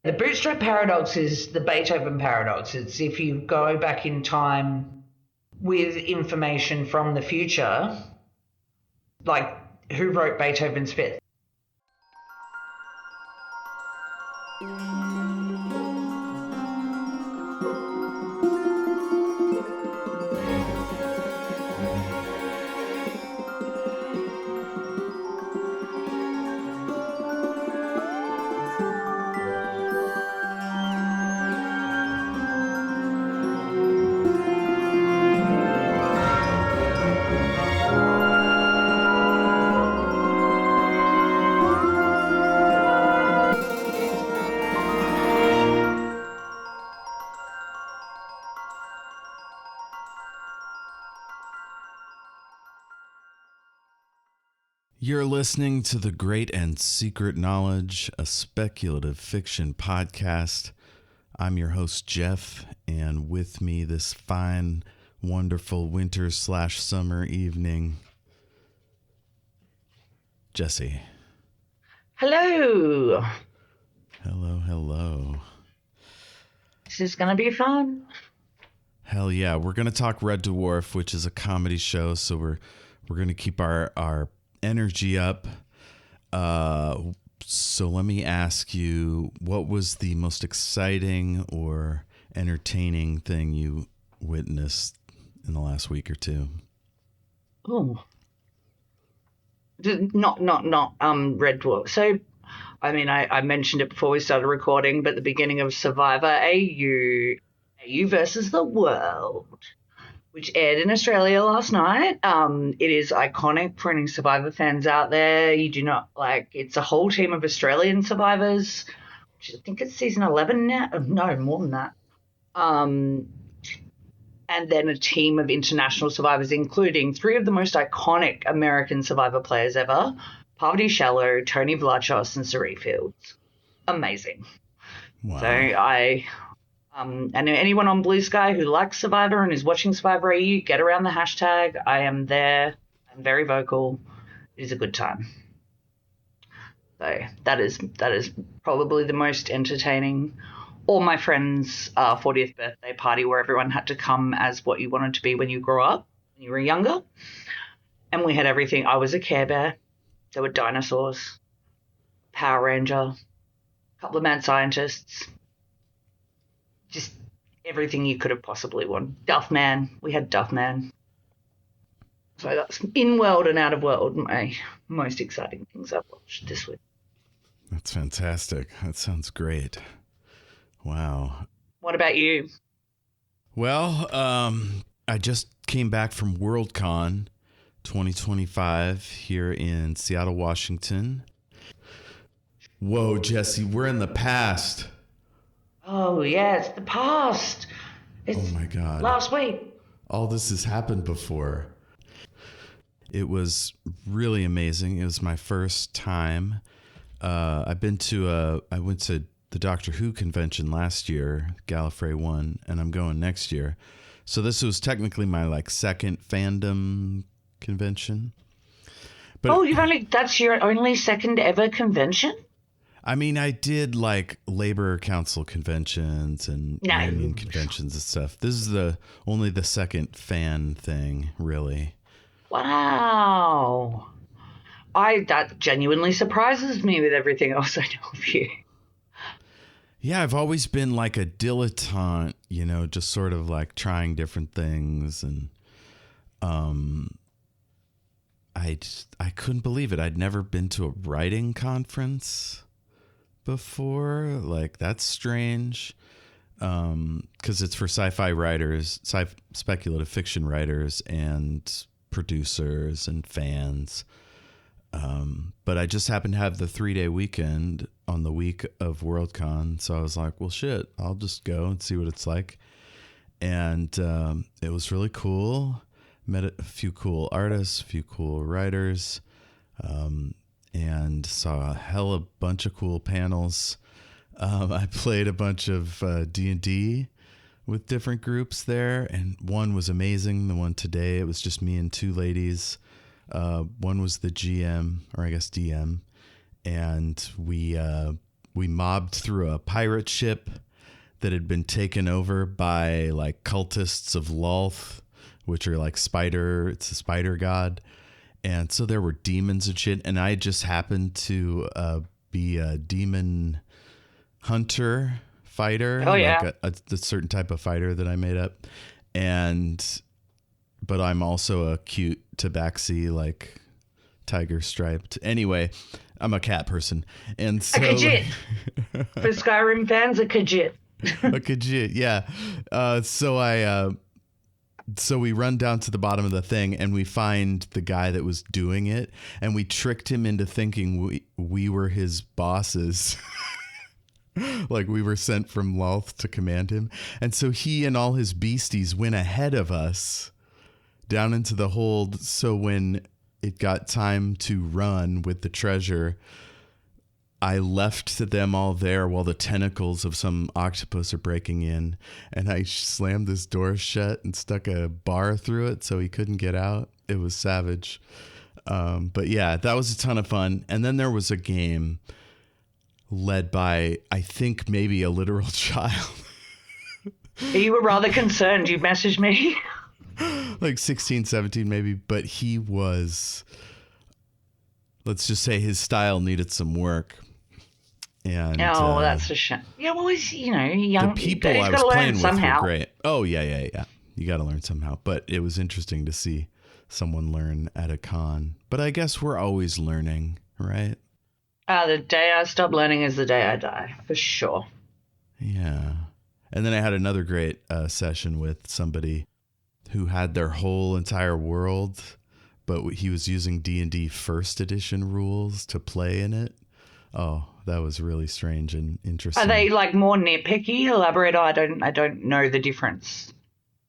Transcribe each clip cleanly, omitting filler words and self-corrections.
The bootstrap paradox is the Beethoven paradox. It's if you go back in time with information from the future, like who wrote Beethoven's Fifth? You're listening to The Great and Secret Knowledge, a speculative fiction podcast. I'm your host, Jeff, and with me this fine, wonderful winter/summer evening, Jessie. Hello. Hello. This is going to be fun. Hell yeah. We're going to talk Red Dwarf, which is a comedy show, so we're going to keep our energy up. So let me ask you, what was the most exciting or entertaining thing you witnessed in the last week or two? Oh, not Red Dwarf. So, I mean, I mentioned it before we started recording, but the beginning of Survivor AU versus the World, which aired in Australia last night. It is iconic for any Survivor fans out there. You do not it's a whole team of Australian survivors, which I think it's season 11 now. No, more than that. And then a team of international survivors, including three of the most iconic American Survivor players ever, Parvati Shallow, Tony Vlachos, and Sari Fields. Amazing. Wow. So and anyone on Blue Sky who likes Survivor and is watching Survivor AU, get around the hashtag. I am there. I'm very vocal. It is a good time. So that is probably the most entertaining. Or my friend's 40th birthday party where everyone had to come as what you wanted to be when you grew up, when you were younger. And we had everything. I was a Care Bear. There were dinosaurs, Power Ranger, a couple of mad scientists. Just everything you could have possibly wanted. Duffman. We had Duffman. So that's in world and out of world my most exciting things I've watched this week. That's fantastic. That sounds great. Wow. What about you? Well, I just came back from Worldcon 2025 here in Seattle, Washington. Whoa, Jessie, we're in the past. Oh, yeah, it's the past. It's oh, my God. Last week. All this has happened before. It was really amazing. It was my first time. I went to the Doctor Who convention last year, Gallifrey 1, and I'm going next year. So this was technically my second fandom convention. But that's your only second ever convention? I mean, I did Labor Council conventions and union conventions and stuff. This is only the second fan thing, really. Wow. That genuinely surprises me with everything else I know of you. Yeah, I've always been a dilettante, just sort of trying different things. And I couldn't believe it. I'd never been to a writing conference before. That's strange. Because it's for sci-fi writers, speculative fiction writers and producers and fans. But I just happened to have the 3-day weekend on the week of Worldcon. So I was like, well, shit, I'll just go and see what it's like. And it was really cool. Met a few cool artists, a few cool writers, and saw a hella bunch of cool panels. I played a bunch of D&D with different groups there, and one was amazing. The one today, it was just me and two ladies. One was the GM, or I guess DM, and we We mobbed through a pirate ship that had been taken over by like cultists of Lolth, which are like it's a spider god. And so there were demons and shit. And I just happened to be a demon hunter fighter, Oh like yeah. a certain type of fighter that I made up. But I'm also a cute tabaxi, like tiger striped. Anyway, I'm a cat person. And A so Khajiit. For Skyrim fans, a Khajiit. a Khajiit, yeah. So we run down to the bottom of the thing and we find the guy that was doing it, and we tricked him into thinking we were his bosses. Like we were sent from Lolth to command him. And so he and all his beasties went ahead of us down into the hold. So when it got time to run with the treasure, I left them all there while the tentacles of some octopus are breaking in, and I slammed this door shut and stuck a bar through it so he couldn't get out. It was savage. But yeah, that was a ton of fun. And then there was a game led by, I think, maybe a literal child. You were rather concerned. You messaged me. Like 16, 17 maybe, but he was, let's just say his style needed some work. And That's a shame. Yeah, well, he's, young. The people He's I got was to learn playing with somehow. were great. Oh, yeah. You got to learn somehow. But it was interesting to see someone learn at a con. But I guess we're always learning, right? The day I stop learning is the day I die, for sure. Yeah. And then I had another great session with somebody who had their whole entire world, but he was using D&D first edition rules to play in it. Oh, that was really strange and interesting. Are they like more nitpicky? Elaborate. I don't know the difference.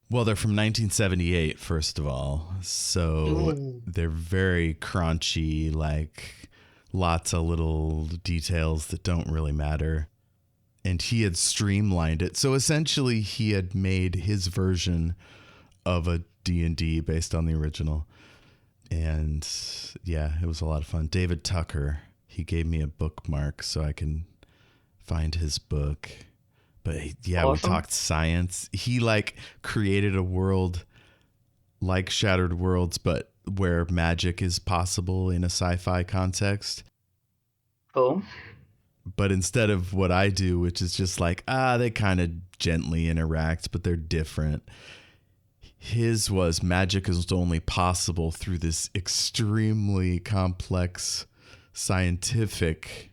Well, they're from 1978, first of all. So they're very crunchy, like lots of little details that don't really matter. And he had streamlined it. So essentially he had made his version of a D&D based on the original. And yeah, it was a lot of fun. David Tucker, he gave me a bookmark so I can find his book. But yeah, awesome. We talked science. He like created a world like Shattered Worlds, but where magic is possible in a sci-fi context. Cool. But instead of what I do, which is just like, they kind of gently interact, but they're different. His was magic is only possible through this extremely complex scientific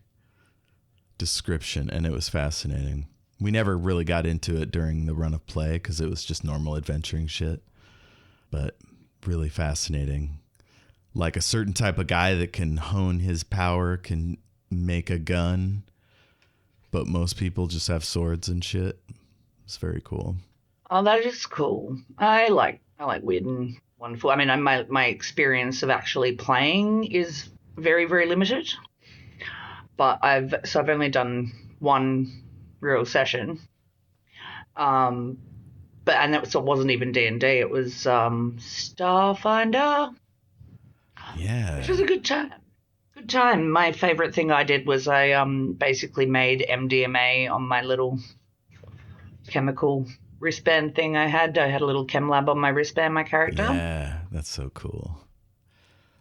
description, and it was fascinating. We never really got into it during the run of play because it was just normal adventuring shit, but really fascinating. Like a certain type of guy that can hone his power can make a gun, but most people just have swords and shit. It's very cool. Oh, that is cool. I like weird and wonderful. I mean, my experience of actually playing is very, very limited. But I've only done one real session. But it wasn't even D&D. It was Starfinder. Yeah. Which was a good time. Good time. My favorite thing I did was I basically made MDMA on my little chemical wristband thing I had. I had a little chem lab on my wristband, my character. Yeah, that's so cool.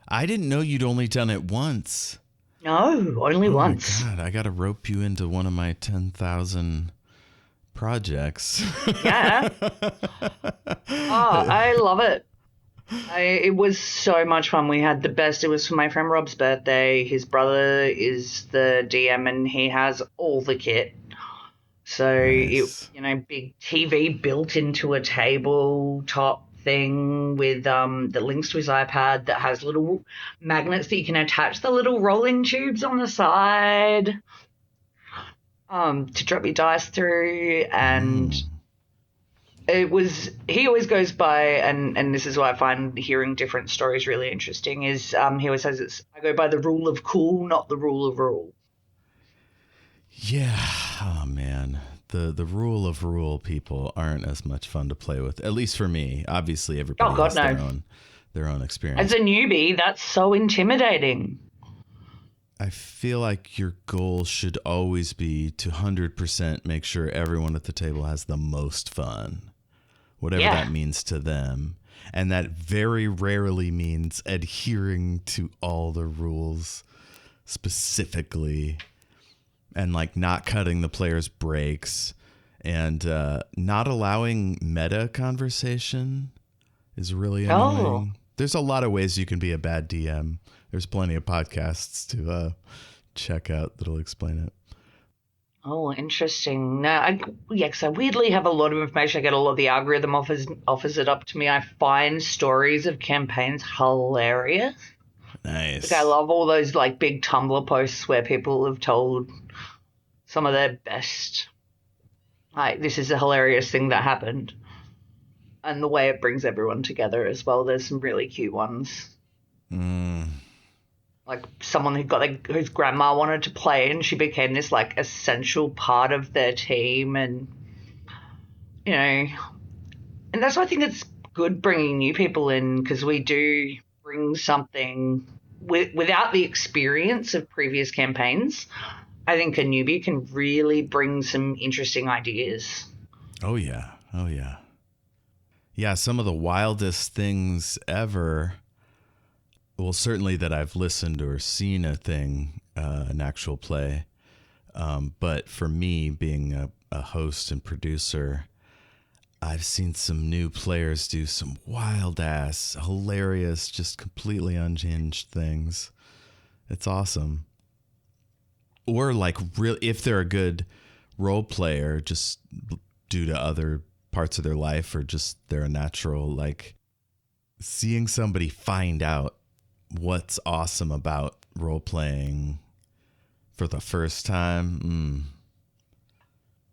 I didn't know you'd only done it once. No, only once. Oh my God, I got to rope you into one of my 10,000 projects. Yeah. I love it. It was so much fun. We had the best. It was for my friend Rob's birthday. His brother is the DM and he has all the kit. So, nice. Big TV built into a tabletop thing with that links to his iPad that has little magnets that you can attach the little rolling tubes on the side to drop your dice through. And he always goes by, and this is why I find hearing different stories really interesting, is he always says I go by the rule of cool, not the rule of rule. Yeah. Oh, man. The rule of rule people aren't as much fun to play with, at least for me. Obviously, everybody has their own experience. As a newbie, that's so intimidating. I feel like your goal should always be to 100% make sure everyone at the table has the most fun, whatever Yeah. that means to them. And that very rarely means adhering to all the rules specifically, and like not cutting the players' breaks, and not allowing meta conversation is really Oh. annoying. There's a lot of ways you can be a bad DM. There's plenty of podcasts to check out that'll explain it. Oh, interesting. No, yeah, because I weirdly have a lot of information. I get a lot of the algorithm offers it up to me. I find stories of campaigns hilarious. Like I Nice. love all those like big Tumblr posts where people have told some of their best. Like this is a hilarious thing that happened, and the way it brings everyone together as well. There's some really cute ones. Mm, Like someone who got like whose grandma wanted to play, and she became this like essential part of their team, and you know, and that's why I think it's good bringing new people in because we do bring something without the experience of previous campaigns. I think a newbie can really bring some interesting ideas. oh, yeah. Oh, yeah. Yeah, some of the wildest things ever. Well, certainly that I've listened or seen a thing, an actual play. But for me, being a host and producer, I've seen some new players do some wild ass, hilarious, just completely unhinged things. It's awesome. Or like real if they're a good role player, just due to other parts of their life or just they're a natural, like seeing somebody find out what's awesome about role playing for the first time.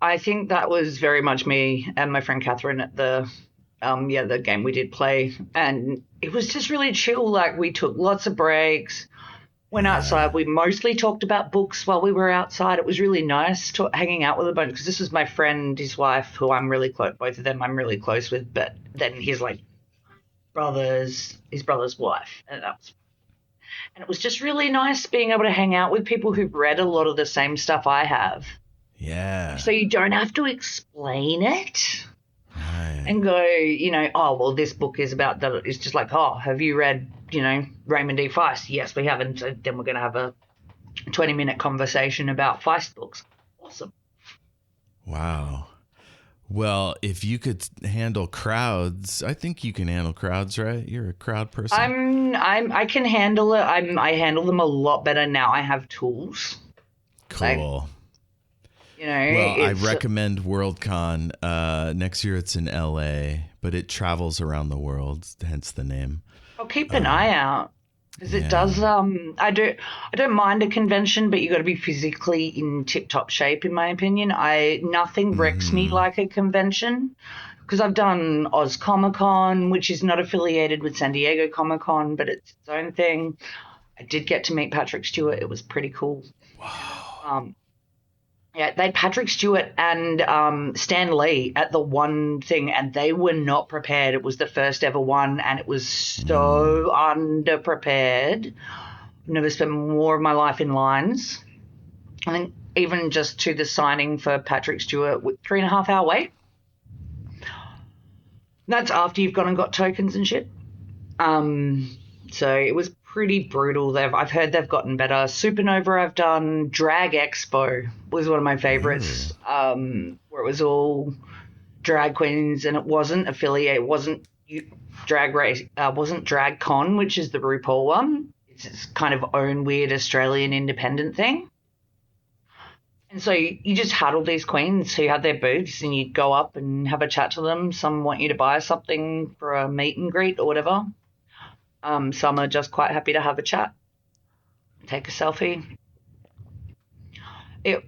I think that was very much me and my friend Catherine at the game we did play, and it was just really chill. Like we took lots of breaks, went Yeah. outside. We mostly talked about books while we were outside. It was really nice hanging out with a bunch because this was my friend, his wife, who I'm really close. Both of them I'm really close with, but then his like his brother's wife, and it was just really nice being able to hang out with people who've read a lot of the same stuff I have. Yeah. So you don't have to explain it Right. and go, oh, well, this book is about that. It's just like, oh, have you read, Raymond D. Feist? Yes, we haven't. So then we're going to have a 20-minute conversation about Feist books. Awesome. Wow. Well, if you could handle crowds, I think you can handle crowds, right? You're a crowd person. I can handle it. I handle them a lot better now. I have tools. Like, Cool. Well, I it's, recommend WorldCon. Next year it's in LA, but it travels around the world, hence the name. I'll keep an eye out. Because it does, Yeah. I don't mind a convention, but you got to be physically in tip-top shape, in my opinion. Nothing wrecks me Mm-hmm. like a convention, because I've done Oz Comic Con, which is not affiliated with San Diego Comic Con, but it's its own thing. I did get to meet Patrick Stewart. It was pretty cool. Wow. Um, yeah, they had Patrick Stewart and Stan Lee at the one thing, and they were not prepared. It was the first ever one, and it was Mm. so underprepared. I've never spent more of my life in lines. I think even just to the signing for Patrick Stewart with 3.5 hour wait. That's after you've gone and got tokens and shit. So it was pretty brutal. I've heard they've gotten better. Supernova I've done. Drag Expo was one of my Ooh. favorites. Where it was all drag queens and it wasn't affiliate. It wasn't drag race. Wasn't Drag Con, which is the RuPaul one. It's its kind of own weird Australian independent thing. And so you just had all these queens who had their booths, and you'd go up and have a chat to them. Some want you to buy something for a meet and greet or whatever. Some are just quite happy to have a chat, take a selfie. It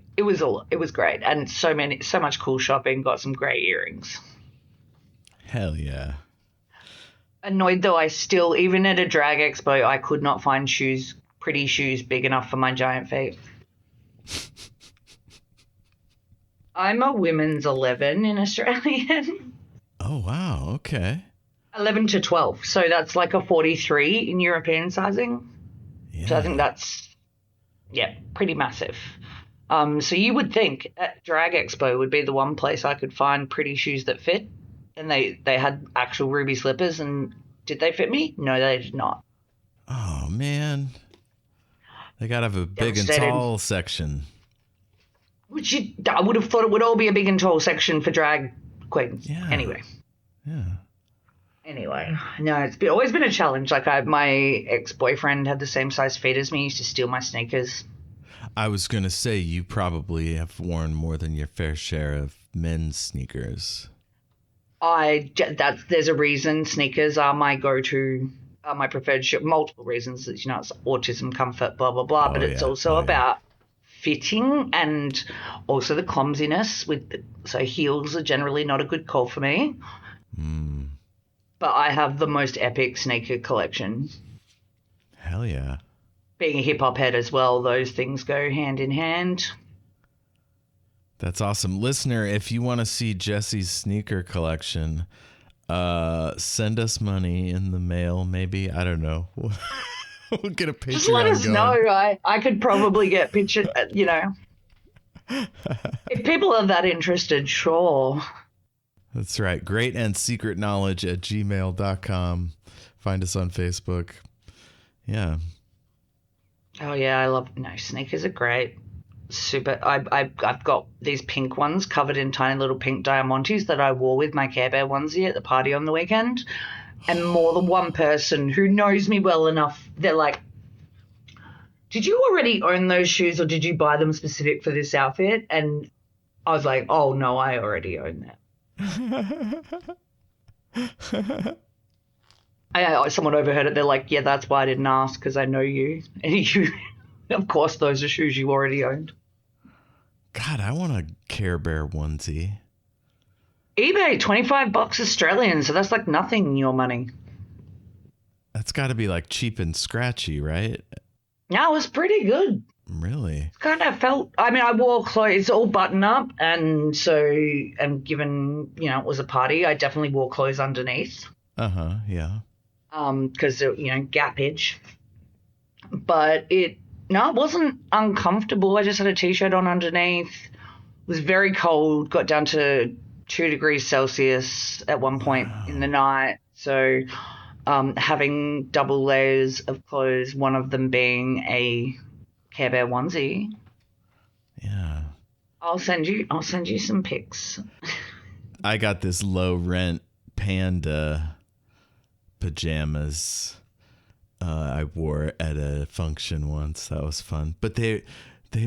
was great, and so much cool shopping. Got some great earrings. Hell yeah. Annoyed though, I still even at a drag expo I could not find pretty shoes big enough for my giant feet. I'm a women's 11 in Australian. Oh wow. Okay. 11 to 12. So that's like a 43 in European sizing. So I think Yeah. that's Yeah, pretty massive. So you would think at Drag Expo would be the one place I could find pretty shoes that fit, and they had actual ruby slippers, and did they fit me? No, they did not. Oh man, they gotta have a big and Devastated. tall section. I would have thought it would all be a big and tall section for drag queens. Yeah, Anyway, yeah. no, always been a challenge. Like my ex boyfriend had the same size feet as me. He used to steal my sneakers. I was gonna say you probably have worn more than your fair share of men's sneakers. There's a reason sneakers are my go-to, my preferred shoe. Multiple reasons. It's autism, comfort, blah blah blah. But Oh it's yeah, also oh yeah. about fitting and also the clumsiness so heels are generally not a good call for me. Mm, But I have the most epic sneaker collection. hell yeah. Being a hip hop head as well, those things go hand in hand. That's awesome. Listener, if you want to see Jessie's sneaker collection, send us money in the mail, maybe. I don't know. We'll get a Just let Patreon us know. going. I could probably get pictures, if people are that interested, sure. That's right. Great and secret knowledge at gmail.com. Find us on Facebook. Yeah. Oh yeah, sneakers are great. Super. I've got these pink ones covered in tiny little pink diamantes that I wore with my Care Bear onesie at the party on the weekend. And more than one person who knows me well enough, they're like, "Did you already own those shoes, or did you buy them specific for this outfit?" And I was like, "Oh no, I already own that." Someone overheard it. They're like, "Yeah, that's why I didn't ask, because I know you." And you, of course, those are shoes you already owned. God, I want a Care Bear onesie. eBay, $25 Australian, so that's like nothing in your money. That's got to be like cheap and scratchy, right? Yeah, it was pretty good. Really? Kind of felt, I mean, I wore clothes all button up, and given, it was a party, I definitely wore clothes underneath. Yeah. Because, gappage. But no, it wasn't uncomfortable. I just had a t-shirt on underneath. It was very cold, got down to 2 degrees Celsius at one point in the night. So having double layers of clothes, one of them being a Care Bear onesie. Yeah. I'll send you some pics. I got this low rent panda pajamas I wore at a function once. That was fun. But they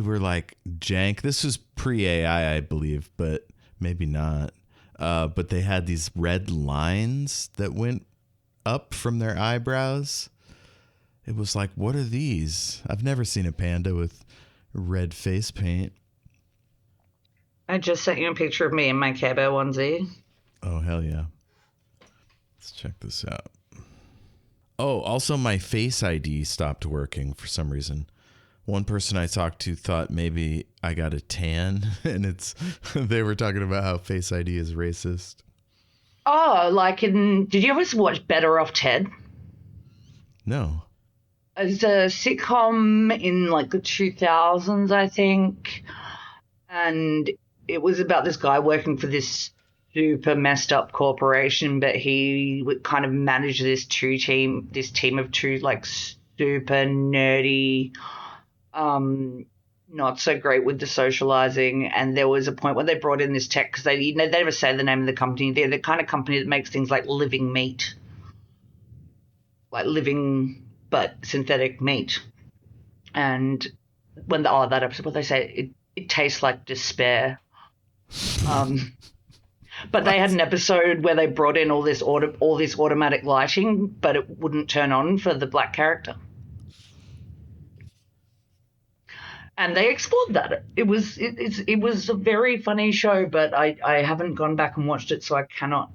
were like jank. This was pre-AI, I believe, but maybe not. But they had these red lines that went up from their eyebrows. It was like, what are these? I've never seen a panda with red face paint. I just sent you a picture of me in my Care Bear onesie. Oh, hell yeah. Let's check this out. Oh, also my Face ID stopped working for some reason. One person I talked to thought maybe I got a tan, and they were talking about how Face ID is racist. Oh, did you ever watch Better Off Ted? No. It's a sitcom in like the 2000s, I think. And it was about this guy working for this super messed up corporation, but he would kind of manage this team of two like super nerdy, not so great with the socializing. And there was a point where they brought in this tech because they never say the name of the company. They're the kind of company that makes things like living meat, like living but synthetic meat. And that episode, what they say, it tastes like despair. But they had an episode where they brought in all this automatic lighting, but it wouldn't turn on for the black character. And they explored that. It was a very funny show, but I haven't gone back and watched it, so I cannot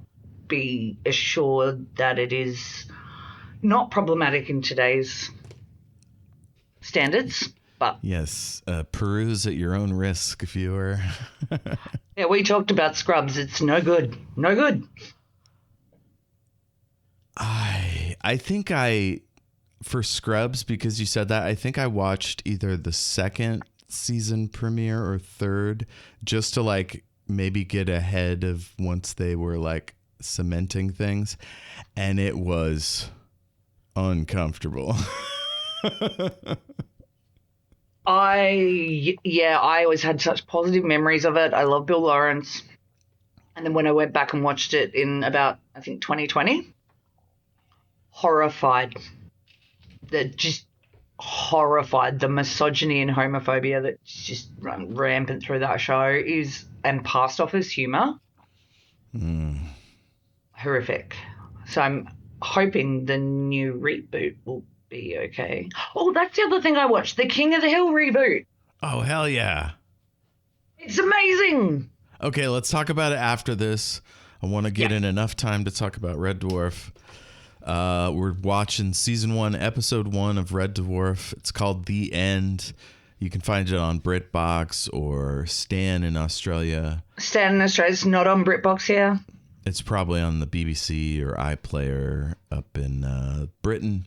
be assured that it is not problematic in today's standards. But yes, peruse at your own risk, viewer. yeah, we talked about Scrubs. It's no good. No good. I think I for Scrubs, because you said that, I think I watched either the second season premiere or third, just to like maybe get ahead of once they were like cementing things, and it was uncomfortable. I always had such positive memories of it. I love Bill Lawrence. And then when I went back and watched it in about, I think, 2020, horrified. Just horrified. The misogyny and homophobia that's just run rampant through that show and passed off as humor. Horrific. So I'm hoping the new reboot will be okay. Oh, that's the other thing I watched, the King of the Hill reboot. Oh, hell yeah. It's amazing. Okay, let's talk about it after this. I want to get in enough time to talk about Red Dwarf. We're watching season 1, episode 1 of Red Dwarf. It's called The End. You can find it on BritBox or Stan in Australia. Stan in Australia. It's not on BritBox here. It's probably on the BBC or iPlayer up in Britain.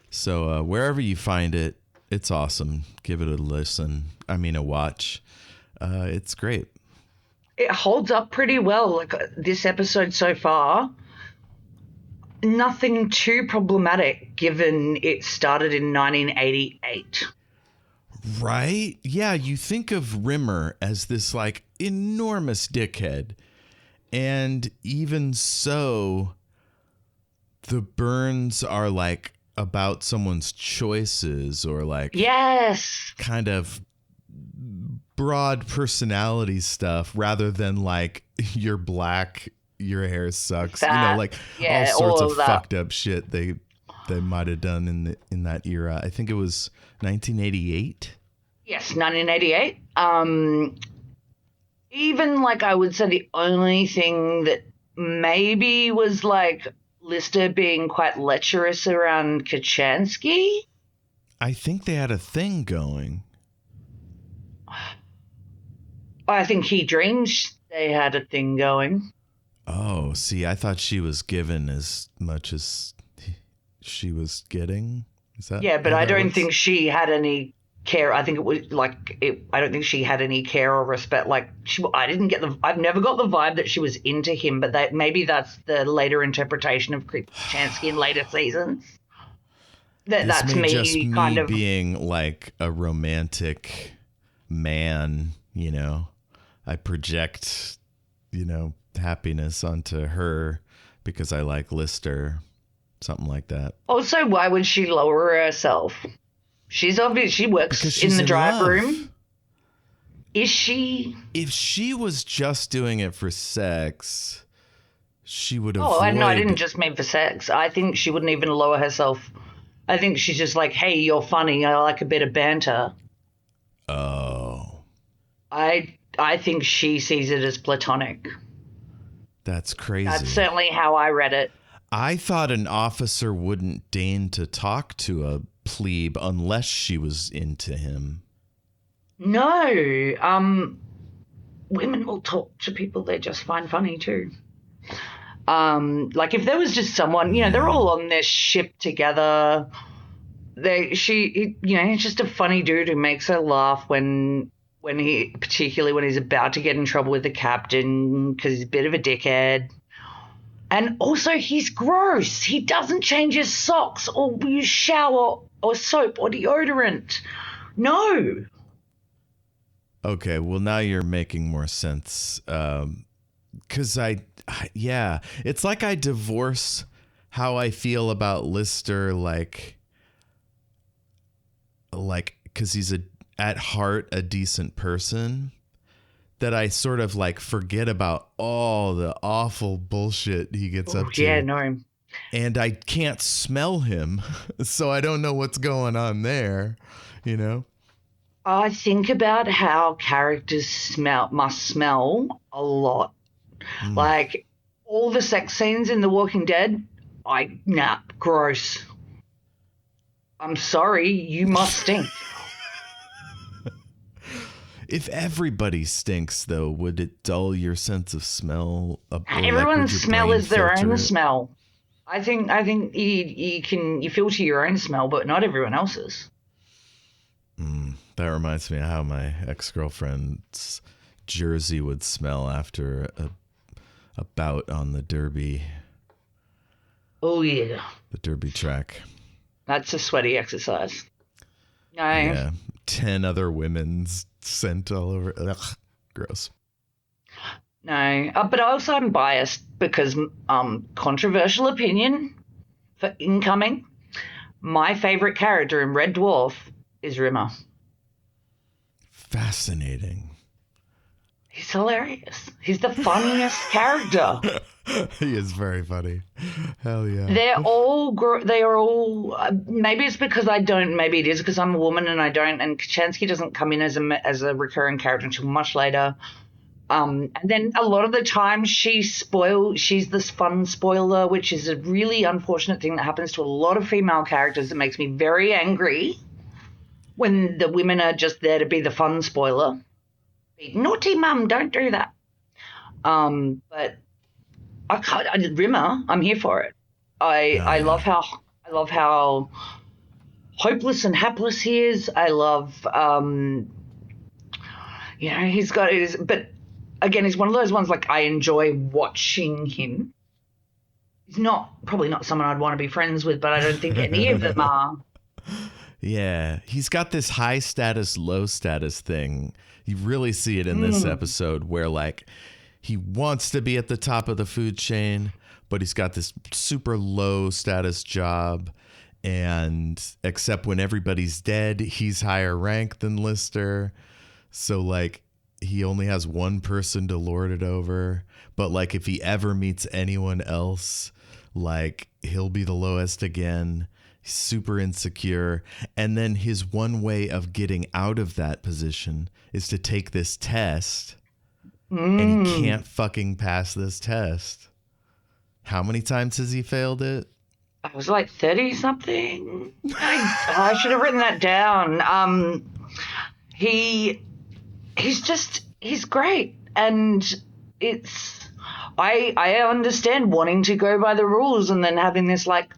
So wherever you find it, it's awesome. Give it a listen. A watch. It's great. It holds up pretty well. Like this episode so far, nothing too problematic given it started in 1988. Right? Yeah, you think of Rimmer as this like enormous dickhead. And even so, the burns are like about someone's choices or like yes, kind of broad personality stuff rather than like you're black, your hair sucks, like all sorts of fucked up shit they might have done in that era. I think it was 1988. Yes, 1988. Even like I would say the only thing that maybe was like Lister being quite lecherous around Kachansky. I think they had a thing going. I think he dreams they had a thing going. Oh, see, I thought she was given as much as she was getting. Is that? Yeah, but I don't think she had any care. I think it was like I don't think she had any care or respect. Like I've never got the vibe that she was into him. But maybe that's the later interpretation of Kachansky in later seasons. That's me just kind of being like a romantic man. I project, happiness onto her because I like Lister, something like that. Also, why would she lower herself? She's obvious. She works in the drive room. Is she? If she was just doing it for sex, she would avoid... Oh, no, I didn't just mean for sex. I think she wouldn't even lower herself. I think she's just like, hey, you're funny. I like a bit of banter. Oh. I think she sees it as platonic. That's crazy. That's certainly how I read it. I thought an officer wouldn't deign to talk to a plebe unless she was into him. No. Women will talk to people they just find funny too. Like if there was just someone, they're all on this ship together. He's just a funny dude who makes her laugh particularly when he's about to get in trouble with the captain because he's a bit of a dickhead. And also he's gross. He doesn't change his socks or use shower or soap or deodorant. No. Okay, well now you're making more sense. Because it's like I divorce how I feel about Lister, like because he's at heart a decent person, that I sort of like forget about all the awful bullshit he gets up to. Yeah, no. And I can't smell him, so I don't know what's going on there, I think about how characters must smell a lot. Like all the sex scenes in The Walking Dead, gross. I'm sorry, you must stink. If everybody stinks, though, would it dull your sense of smell? Everyone's smell is their own smell. I think you filter your own smell, but not everyone else's. That reminds me of how my ex-girlfriend's jersey would smell after a bout on the derby, Oh yeah, the derby track. that's a sweaty exercise. No, Yeah, 10 other women's scent all over. Ugh, gross. no. But also I'm biased because controversial opinion for incoming. My favorite character in Red Dwarf is Rimmer. Fascinating. He's hilarious. He's the funniest character. He is very funny. Hell yeah. They are all. Maybe it's because I don't. Maybe it is because I'm a woman and I don't. And Kachansky doesn't come in as a recurring character until much later. And then a lot of the time she's this fun spoiler, which is a really unfortunate thing that happens to a lot of female characters that makes me very angry when the women are just there to be the fun spoiler. Naughty mum, don't do that. But Rimmer, I'm here for it. I love how hopeless and hapless he is. I love he's got his, but again, he's one of those ones like I enjoy watching him. He's probably not someone I'd want to be friends with, but I don't think any of them are. Yeah, he's got this high status, low status thing. You really see it in this episode where like he wants to be at the top of the food chain, but he's got this super low status job. And except when everybody's dead, he's higher rank than Lister. So like he only has one person to lord it over. But like if he ever meets anyone else, like he'll be the lowest again. He's super insecure. And then his one way of getting out of that position is to take this test. And he can't fucking pass this test. How many times has he failed it? I was like 30 something. I should have written that down. He's great. And I understand wanting to go by the rules and then having this like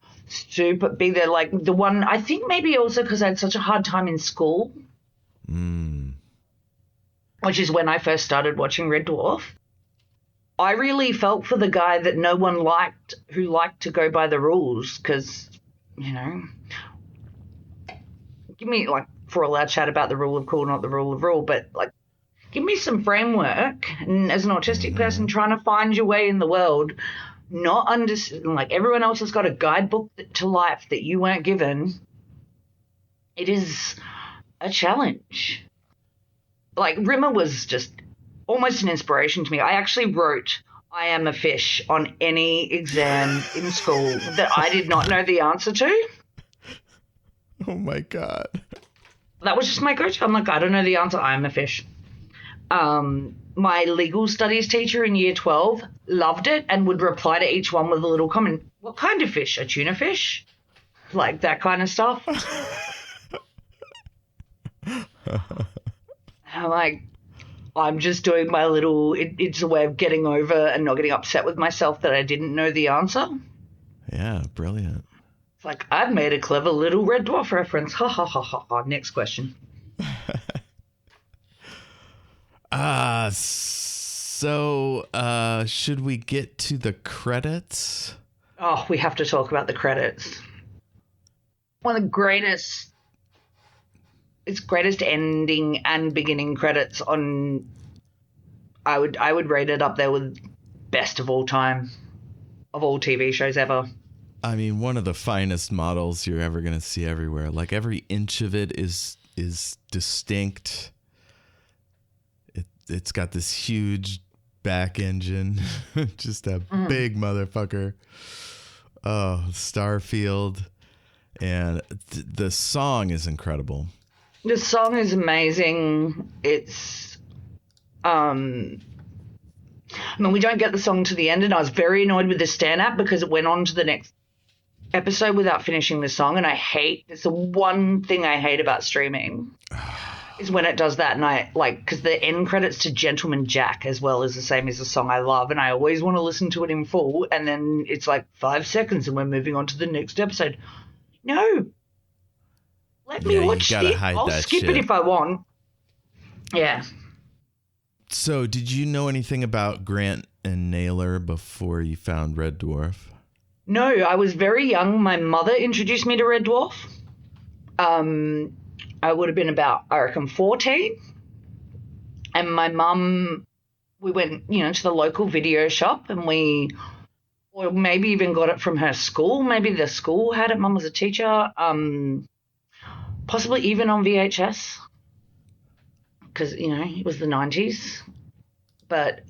be there like the one, I think maybe also because I had such a hard time in school. Which is when I first started watching Red Dwarf. I really felt for the guy that no one liked, who liked to go by the rules, because, give me, like, for all our chat about the rule of cool, not the rule of rule, but, like, give me some framework. And as an autistic person trying to find your way in the world, not understand, like, everyone else has got a guidebook to life that you weren't given. It is a challenge. Like, Rimmer was just almost an inspiration to me. I actually wrote I am a fish on any exam in school that I did not know the answer to. Oh, my God. That was just my go-to. I'm like, I don't know the answer. I am a fish. My legal studies teacher in year 12 loved it and would reply to each one with a little comment. What kind of fish? A tuna fish? Like that kind of stuff. I'm like, I'm just doing my little, it's a way of getting over and not getting upset with myself that I didn't know the answer. Yeah, brilliant. It's like, I've made a clever little Red Dwarf reference. Ha ha ha ha ha. Next question. Should we get to the credits? Oh, we have to talk about the credits. One of the greatest ending and beginning credits on, I would rate it up there with best of all time, of all TV shows ever. I mean, one of the finest models you're ever going to see everywhere. Like every inch of it is distinct. It's got this huge back engine, just a big motherfucker. Oh, Starfield. And the song is incredible. The song is amazing. It's, I mean, we don't get the song to the end, and I was very annoyed with the stand-up because it went on to the next episode without finishing the song, and it's the one thing I hate about streaming. is when it does that, and I like because the end credits to Gentleman Jack as well is the same as a song I love, and I always want to listen to it in full, and then it's like 5 seconds and we're moving on to the next episode. No, let me Yeah, you watch gotta it. hide I'll that skip shit. it if I want. Yeah. So, did you know anything about Grant and Naylor before you found Red Dwarf? No, I was very young. My mother introduced me to Red Dwarf. I would have been about, I reckon, 14. And my mum, we went, to the local video shop and or maybe even got it from her school. Maybe the school had it. Mum was a teacher. Possibly even on VHS because, it was the 90s. But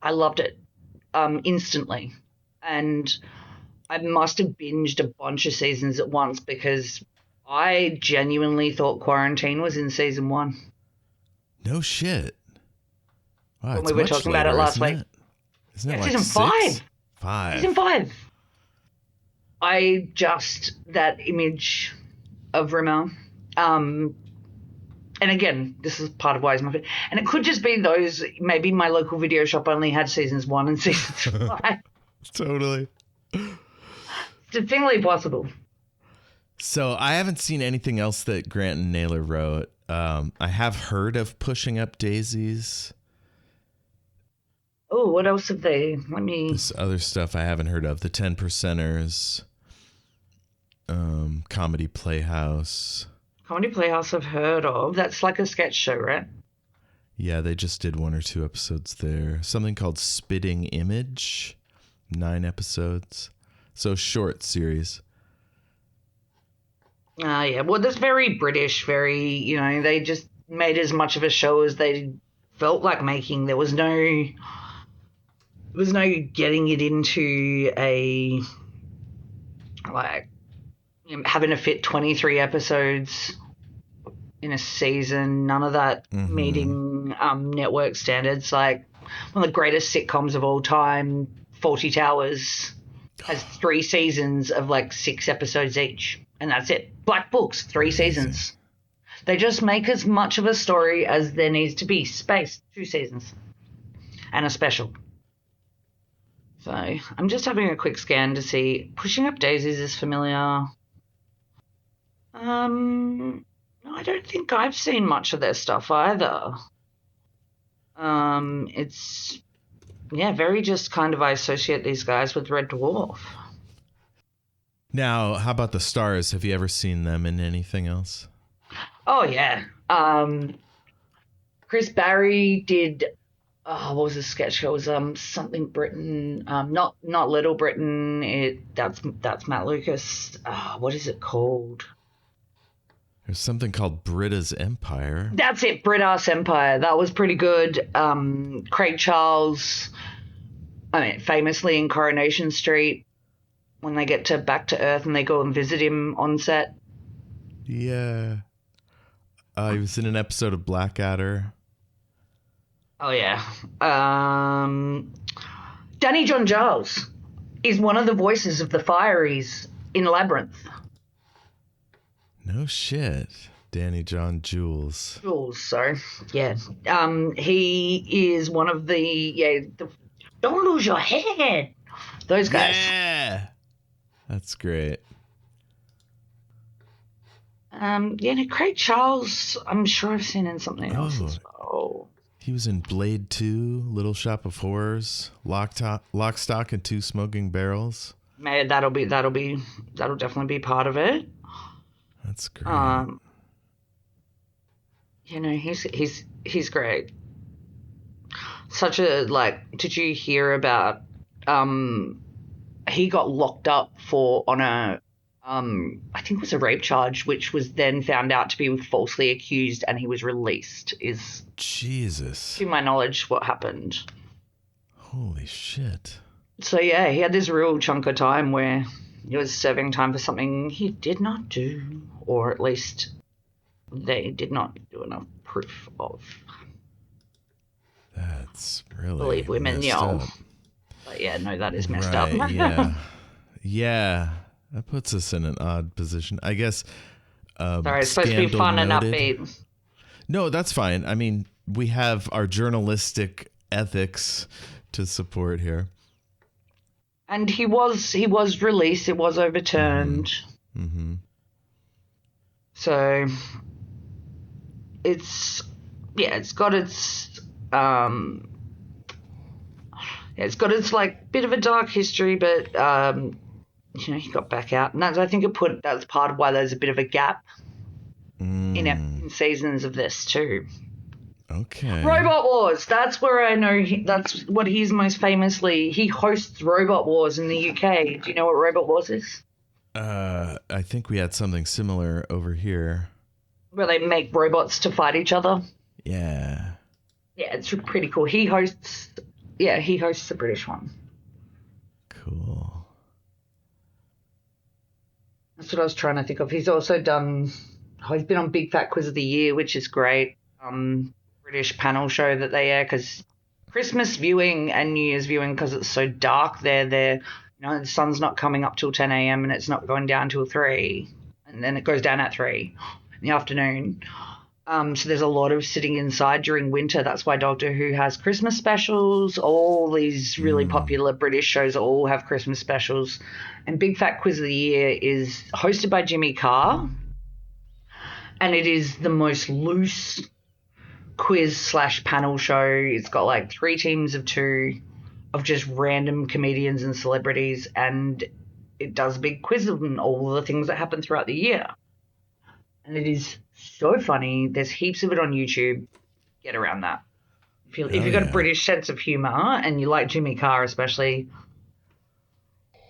I loved it instantly. And I must have binged a bunch of seasons at once because I genuinely thought Quarantine was in season 1. No shit. Wow, When it's we were much talking later, about it last isn't week. it? Isn't it Yeah, like season 6? 5. 5. Season 5. That image of Rimmer, and again, this is part of why he's my favorite. And it could just be those, maybe my local video shop only had seasons 1 and seasons 5. Totally. It's distinctly possible. So I haven't seen anything else that Grant and Naylor wrote. I have heard of Pushing Up Daisies. Oh, what else have they? This other stuff I haven't heard of. The 10 Percenters. Comedy Playhouse. Comedy Playhouse I've heard of. That's like a sketch show, right? Yeah, they just did 1 or 2 episodes there. Something called Spitting Image. 9 episodes. So short series. Yeah. Well, that's very British, very, they just made as much of a show as they felt like making. There was no getting it into a, like, having to fit 23 episodes in a season. None of that meeting network standards. Like, one of the greatest sitcoms of all time, Fawlty Towers, has 3 seasons of like 6 episodes each. And that's it. Black Books, 3 seasons. They just make as much of a story as there needs to be. Spaced 2 seasons. And a special. So I'm just having a quick scan to see. Pushing Up Daisies is familiar. No, I don't think I've seen much of their stuff either. It's, very just kind of, I associate these guys with Red Dwarf. Now, how about the Stars? Have you ever seen them in anything else? Oh, yeah. Chris Barry did, what was the sketch show? It was something Britain, not Little Britain. That's Matt Lucas. What is it called? There's something called Britta's Empire. That's it, Britta's Empire. That was pretty good. Craig Charles, famously in Coronation Street, when they get back to Earth and they go and visit him on set. Yeah. He was in an episode of Blackadder. Oh, yeah. Danny John Giles is one of the voices of the Fireys in Labyrinth. No shit. Danny John Jules. Sorry. Yeah. He is one of the Don't Lose Your Head. Those guys. Yeah. That's great. Craig Charles, I'm sure I've seen in something else as well. He was in Blade 2, Little Shop of Horrors, Lock, Stock, and Two Smoking Barrels. Maybe that'll definitely be part of it. That's great. He's great. Such a, did you hear about, he got locked up on a, I think it was a rape charge, which was then found out to be falsely accused, and he was released, is, Jesus, to my knowledge, what happened. Holy shit. So, yeah, he had this real chunk of time where he was serving time for something he did not do, or at least they did not do enough proof of. That's really believe women, up. But yeah, no, that is messed up. Yeah. Yeah. That puts us in an odd position. I guess. Sorry, it's supposed to be fun and upbeat. No, that's fine. I mean, we have our journalistic ethics to support here. And he was released. It was overturned. Mm-hmm. So it's it's got its it's got its like bit of a dark history, but he got back out, and I think that's part of why there's a bit of a gap in seasons of this too. Okay. Robot Wars. That's where I know that's what he's most famously. He hosts Robot Wars in the UK. Do you know what Robot Wars is? I think we had something similar over here. Where they make robots to fight each other. Yeah. Yeah, it's pretty cool. He hosts the British one. Cool. That's what I was trying to think of. He's also done. He's been on Big Fat Quiz of the Year, which is great. British panel show that they air because Christmas viewing and New Year's viewing, because it's so dark there. The sun's not coming up till 10 a.m. and it's not going down till 3, and then it goes down at 3 in the afternoon. So there's a lot of sitting inside during winter. That's why Doctor Who has Christmas specials. All these really popular British shows all have Christmas specials. And Big Fat Quiz of the Year is hosted by Jimmy Carr. And it is the most loose quiz/panel show. It's got like 3 teams of 2 of just random comedians and celebrities. And it does a big quiz on all the things that happen throughout the year. And it is so funny. There's heaps of it on YouTube. Get around that. If you've got a British sense of humour and you like Jimmy Carr especially,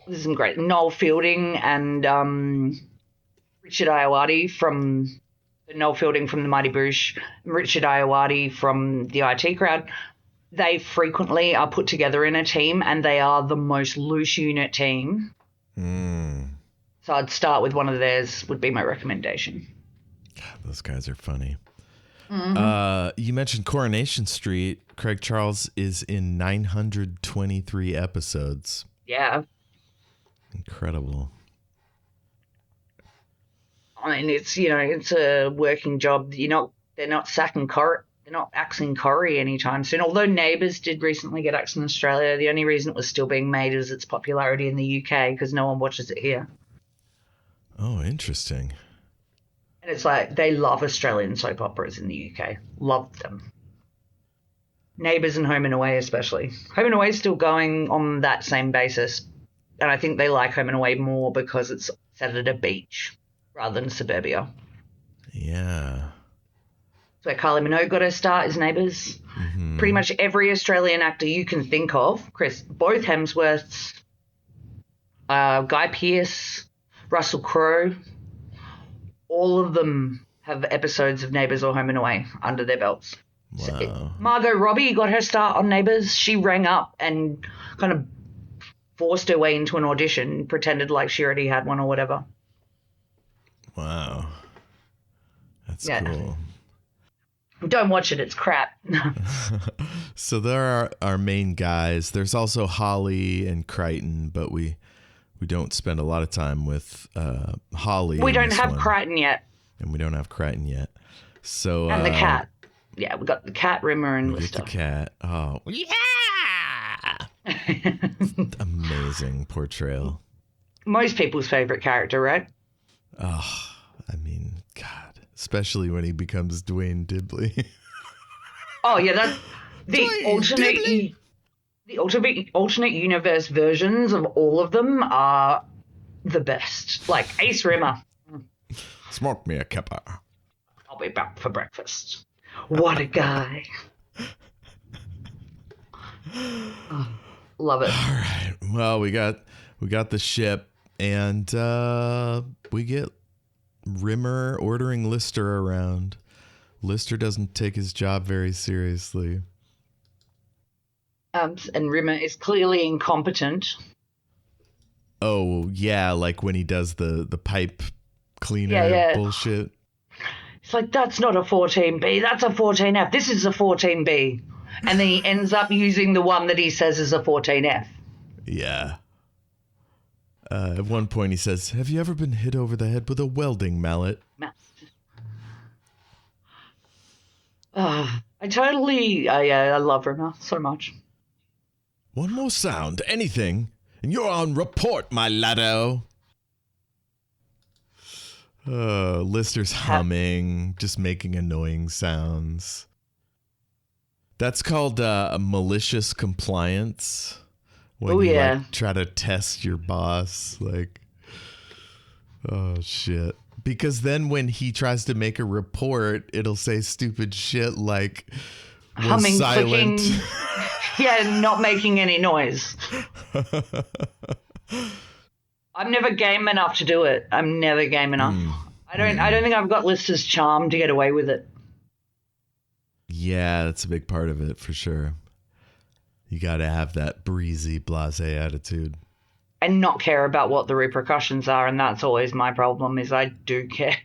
there's some great. Noel Fielding and Richard Ayoade from Noel Fielding from the Mighty Boosh, Richard Ayoade from the IT Crowd. They frequently are put together in a team, and they are the most loose unit team. So I'd start with one of theirs. Would be my recommendation. God, those guys are funny. Mm-hmm. You mentioned Coronation Street. Craig Charles is in 923 episodes. Yeah. Incredible. I mean, it's a working job. They're not sacking Corrie. They're not axing Corrie anytime soon. Although Neighbours did recently get axed in Australia, the only reason it was still being made is its popularity in the UK because no one watches it here. Oh, interesting. And it's like they love Australian soap operas in the UK. Love them. Neighbours and Home and Away especially. Home and Away is still going on that same basis. And I think they like Home and Away more because it's set at a beach rather than suburbia. Yeah. So Kylie Minogue got her start as Neighbours. Mm-hmm. Pretty much every Australian actor you can think of, both Hemsworths, Guy Pearce, Russell Crowe, all of them have episodes of Neighbours or Home and Away under their belts. Wow. So Margot Robbie got her start on Neighbours. She rang up and kind of forced her way into an audition, pretended like she already had one or whatever. Wow. That's cool. Don't watch it. It's crap. So there are our main guys. There's also Holly and Crichton, but we don't spend a lot of time with Holly. We don't have Crichton yet. And we don't have Crichton yet. So and the cat. Yeah, we got the cat, Rimmer, and Lister. The cat. Oh, yeah! Amazing portrayal. Most people's favorite character, right? Oh, I mean, God. Especially when he becomes Dwayne Dibley. Oh, yeah, that's the alternate universe versions of all of them are the best. Like Ace Rimmer. Smoke me a kipper. I'll be back for breakfast. What a guy. Oh, love it. All right. Well, we got the ship, and we get Rimmer ordering Lister around. Lister doesn't take his job very seriously. And Rimmer is clearly incompetent. Oh, yeah, like when he does the pipe cleaner bullshit. It's like, that's not a 14B, that's a 14F. This is a 14B. And then he ends up using the one that he says is a 14F. Yeah. At one point he says, "Have you ever been hit over the head with a welding mallet?" I love Rimmer so much. One more sound, anything, and you're on report, my laddo. Lister's humming, just making annoying sounds. That's called malicious compliance. When you like try to test your boss, like, oh shit. Because then when he tries to make a report, it'll say stupid shit like humming, silent. Clicking. Yeah, not making any noise. I'm never game enough to do it. I'm never game enough. I don't think I've got Lister's charm to get away with it. Yeah, that's a big part of it for sure. You got to have that breezy, blasé attitude. And not care about what the repercussions are, and that's always my problem, is I do care.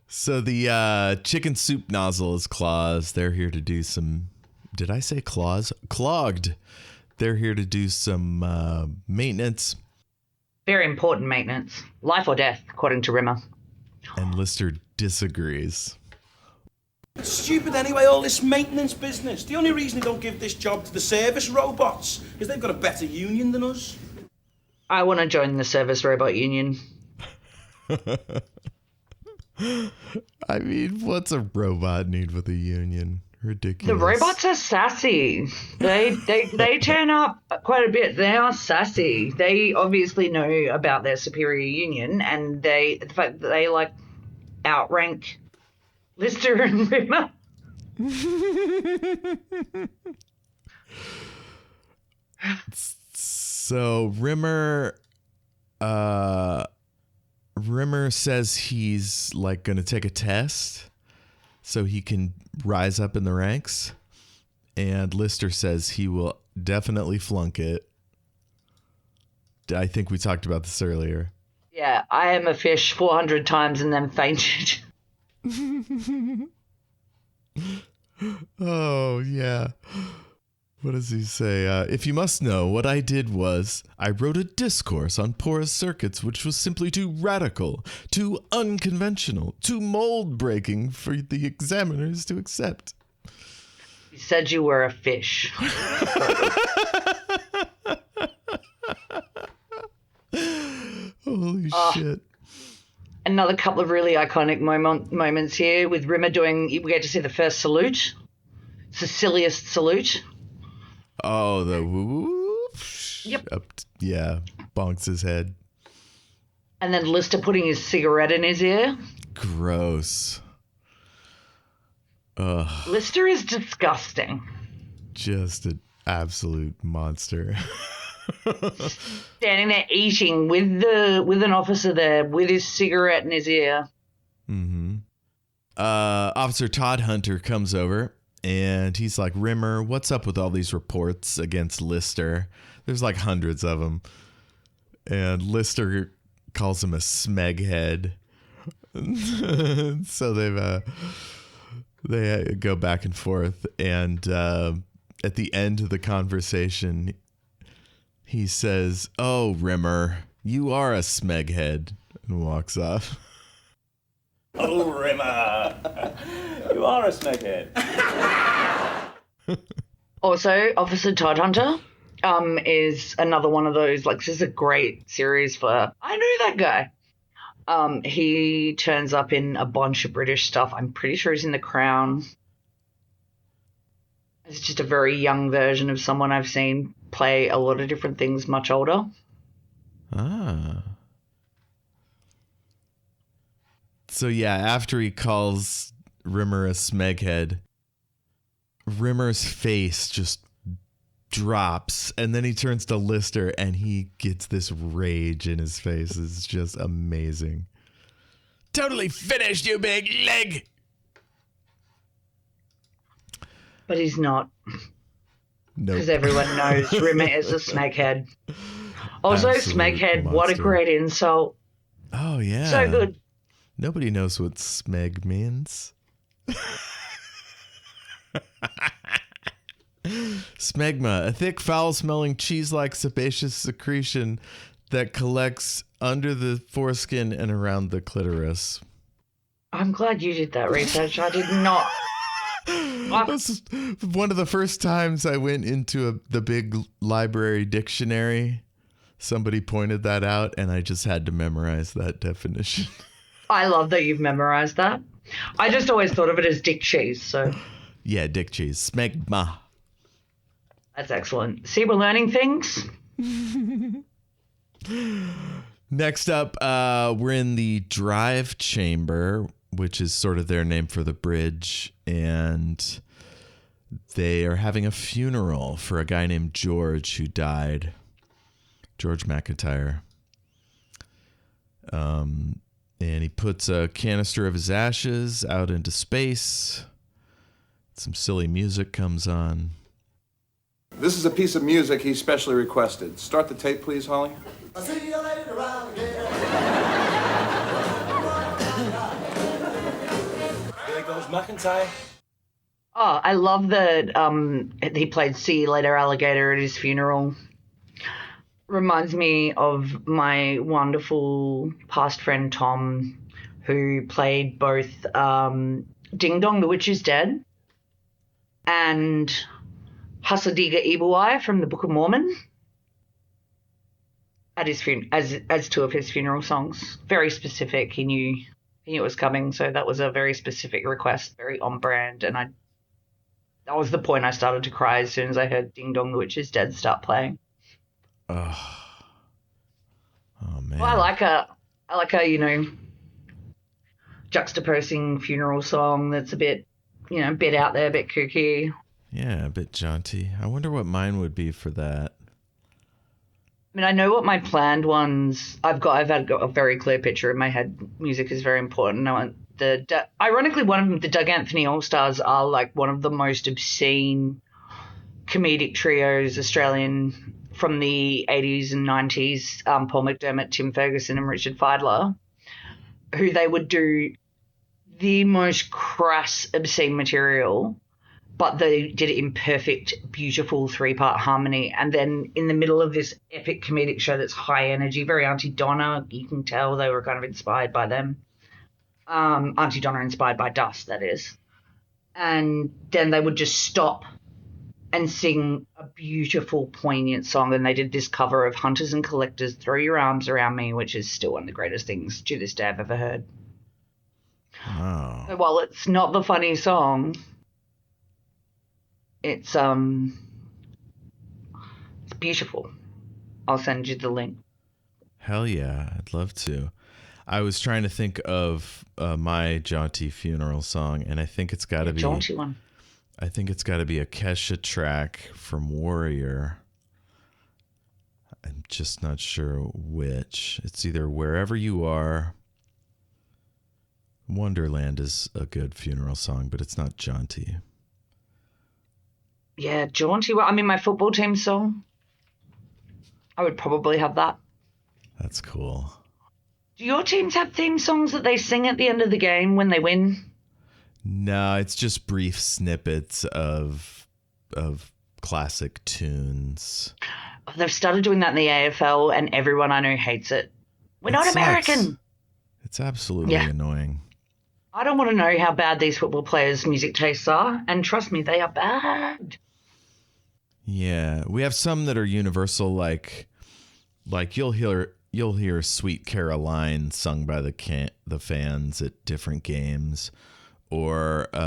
So the chicken soup nozzle is Claws. They're here to do some... Did I say claws? Clogged. They're here to do some maintenance. Very important maintenance. Life or death, according to Rimmer. And Lister disagrees. It's stupid anyway, all this maintenance business. The only reason they don't give this job to the service robots is they've got a better union than us. I want to join the service robot union. I mean, what's a robot need with a union? Ridiculous. The robots are sassy. They turn up quite a bit. They are sassy. They obviously know about their superior union, and the fact that they like outrank Lister and Rimmer. So Rimmer says he's like going to take a test so he can rise up in the ranks, and Lister says he will definitely flunk it. I think we talked about this earlier. Yeah, I am a fish 400 times and then fainted. Oh, yeah. What does he say? If you must know, what I did was I wrote a discourse on porous circuits, which was simply too radical, too unconventional, too mold-breaking for the examiners to accept. You said you were a fish. Holy shit. Another couple of really iconic moments here with Rimmer doing, we get to see the first salute. Cecilius salute. Oh, the whoop. Yep. Yeah, bonks his head. And then Lister putting his cigarette in his ear. Gross. Ugh. Lister is disgusting. Just an absolute monster. Standing there eating with an officer there with his cigarette in his ear. Mm-hmm. Officer Todd Hunter comes over and he's like, Rimmer, what's up with all these reports against Lister? There's like hundreds of them. And Lister calls him a smeghead. So they go back and forth. And at the end of the conversation, he says, "Oh, Rimmer, you are a smeghead," and walks off. Oh, Rimmer, you are a smeghead. Also, Officer Todd Hunter is another one of those, like, this is a great series for, I knew that guy. He turns up in a bunch of British stuff. I'm pretty sure he's in The Crown. It's just a very young version of someone I've seen play a lot of different things much older. Ah. So yeah, after he calls Rimmer a smeghead, Rimmer's face just drops, and then he turns to Lister and he gets this rage in his face. It's just amazing. Totally finished, you big leg! But he's not. Nope. Because everyone knows Rimmer is a smeghead. Also, Absolute smeghead, what a monster. great insult. Oh, yeah. So good. Nobody knows what smeg means. Smegma, a thick, foul-smelling, cheese-like sebaceous secretion that collects under the foreskin and around the clitoris. I'm glad you did that research. I did not. That's one of the first times I went into the big library dictionary. Somebody pointed that out, and I just had to memorize that definition. I love that you've memorized that. I just always thought of it as dick cheese, so. Yeah, dick cheese. Smegma. That's excellent. See, we're learning things. Next up, we're in the drive chamber, which is sort of their name for the bridge, and they are having a funeral for a guy named George who died. George McIntyre. And he puts a canister of his ashes out into space. Some silly music comes on. This is a piece of music he specially requested. Start the tape, please, Holly. I'll see you later around here. There goes McIntyre. Oh, I love that he played See You Later Alligator at his funeral. Reminds me of my wonderful past friend Tom, who played both Ding Dong, the Witch is Dead, and Hasadiga Evil Eye from the Book of Mormon at his as two of his funeral songs. Very specific. He knew it was coming, so that was a very specific request, very on brand, and that was the point I started to cry as soon as I heard Ding Dong, the Witch is Dead start playing. Oh man. Well, I like a juxtaposing funeral song that's a bit, a bit out there, a bit kooky. Yeah, a bit jaunty. I wonder what mine would be for that. I mean, I know what my planned ones. I've got a very clear picture in my head. Music is very important. I want ironically, one of them, the Doug Anthony All Stars, are like one of the most obscene comedic trios Australian from the 80s and 90s. Paul McDermott, Tim Ferguson, and Richard Fidler, who they would do the most crass, obscene material, but they did it in perfect, beautiful 3-part harmony. And then in the middle of this epic comedic show that's high energy, very Auntie Donna, you can tell they were kind of inspired by them. Auntie Donna inspired by Dust, that is. And then they would just stop and sing a beautiful, poignant song. And they did this cover of Hunters and Collectors' Throw Your Arms Around Me, which is still one of the greatest things to this day I've ever heard. Wow. So while it's not the funny song, it's beautiful. I'll send you the link. Hell yeah, I'd love to. I was trying to think of my jaunty funeral song, and I think it's got to be jaunty one. I think it's got to be a Kesha track from Warrior. I'm just not sure which. It's either Wherever You Are. Wonderland is a good funeral song, but it's not jaunty. Yeah, jaunty. I mean, my football team song. I would probably have that. That's cool. Do your teams have theme songs that they sing at the end of the game when they win? No, it's just brief snippets of classic tunes. They've started doing that in the AFL, and everyone I know hates it. We're not American. It's absolutely annoying. I don't want to know how bad these football players' music tastes are, and trust me, they are bad. Yeah, we have some that are universal, like you'll hear "Sweet Caroline" sung by the fans at different games, or "We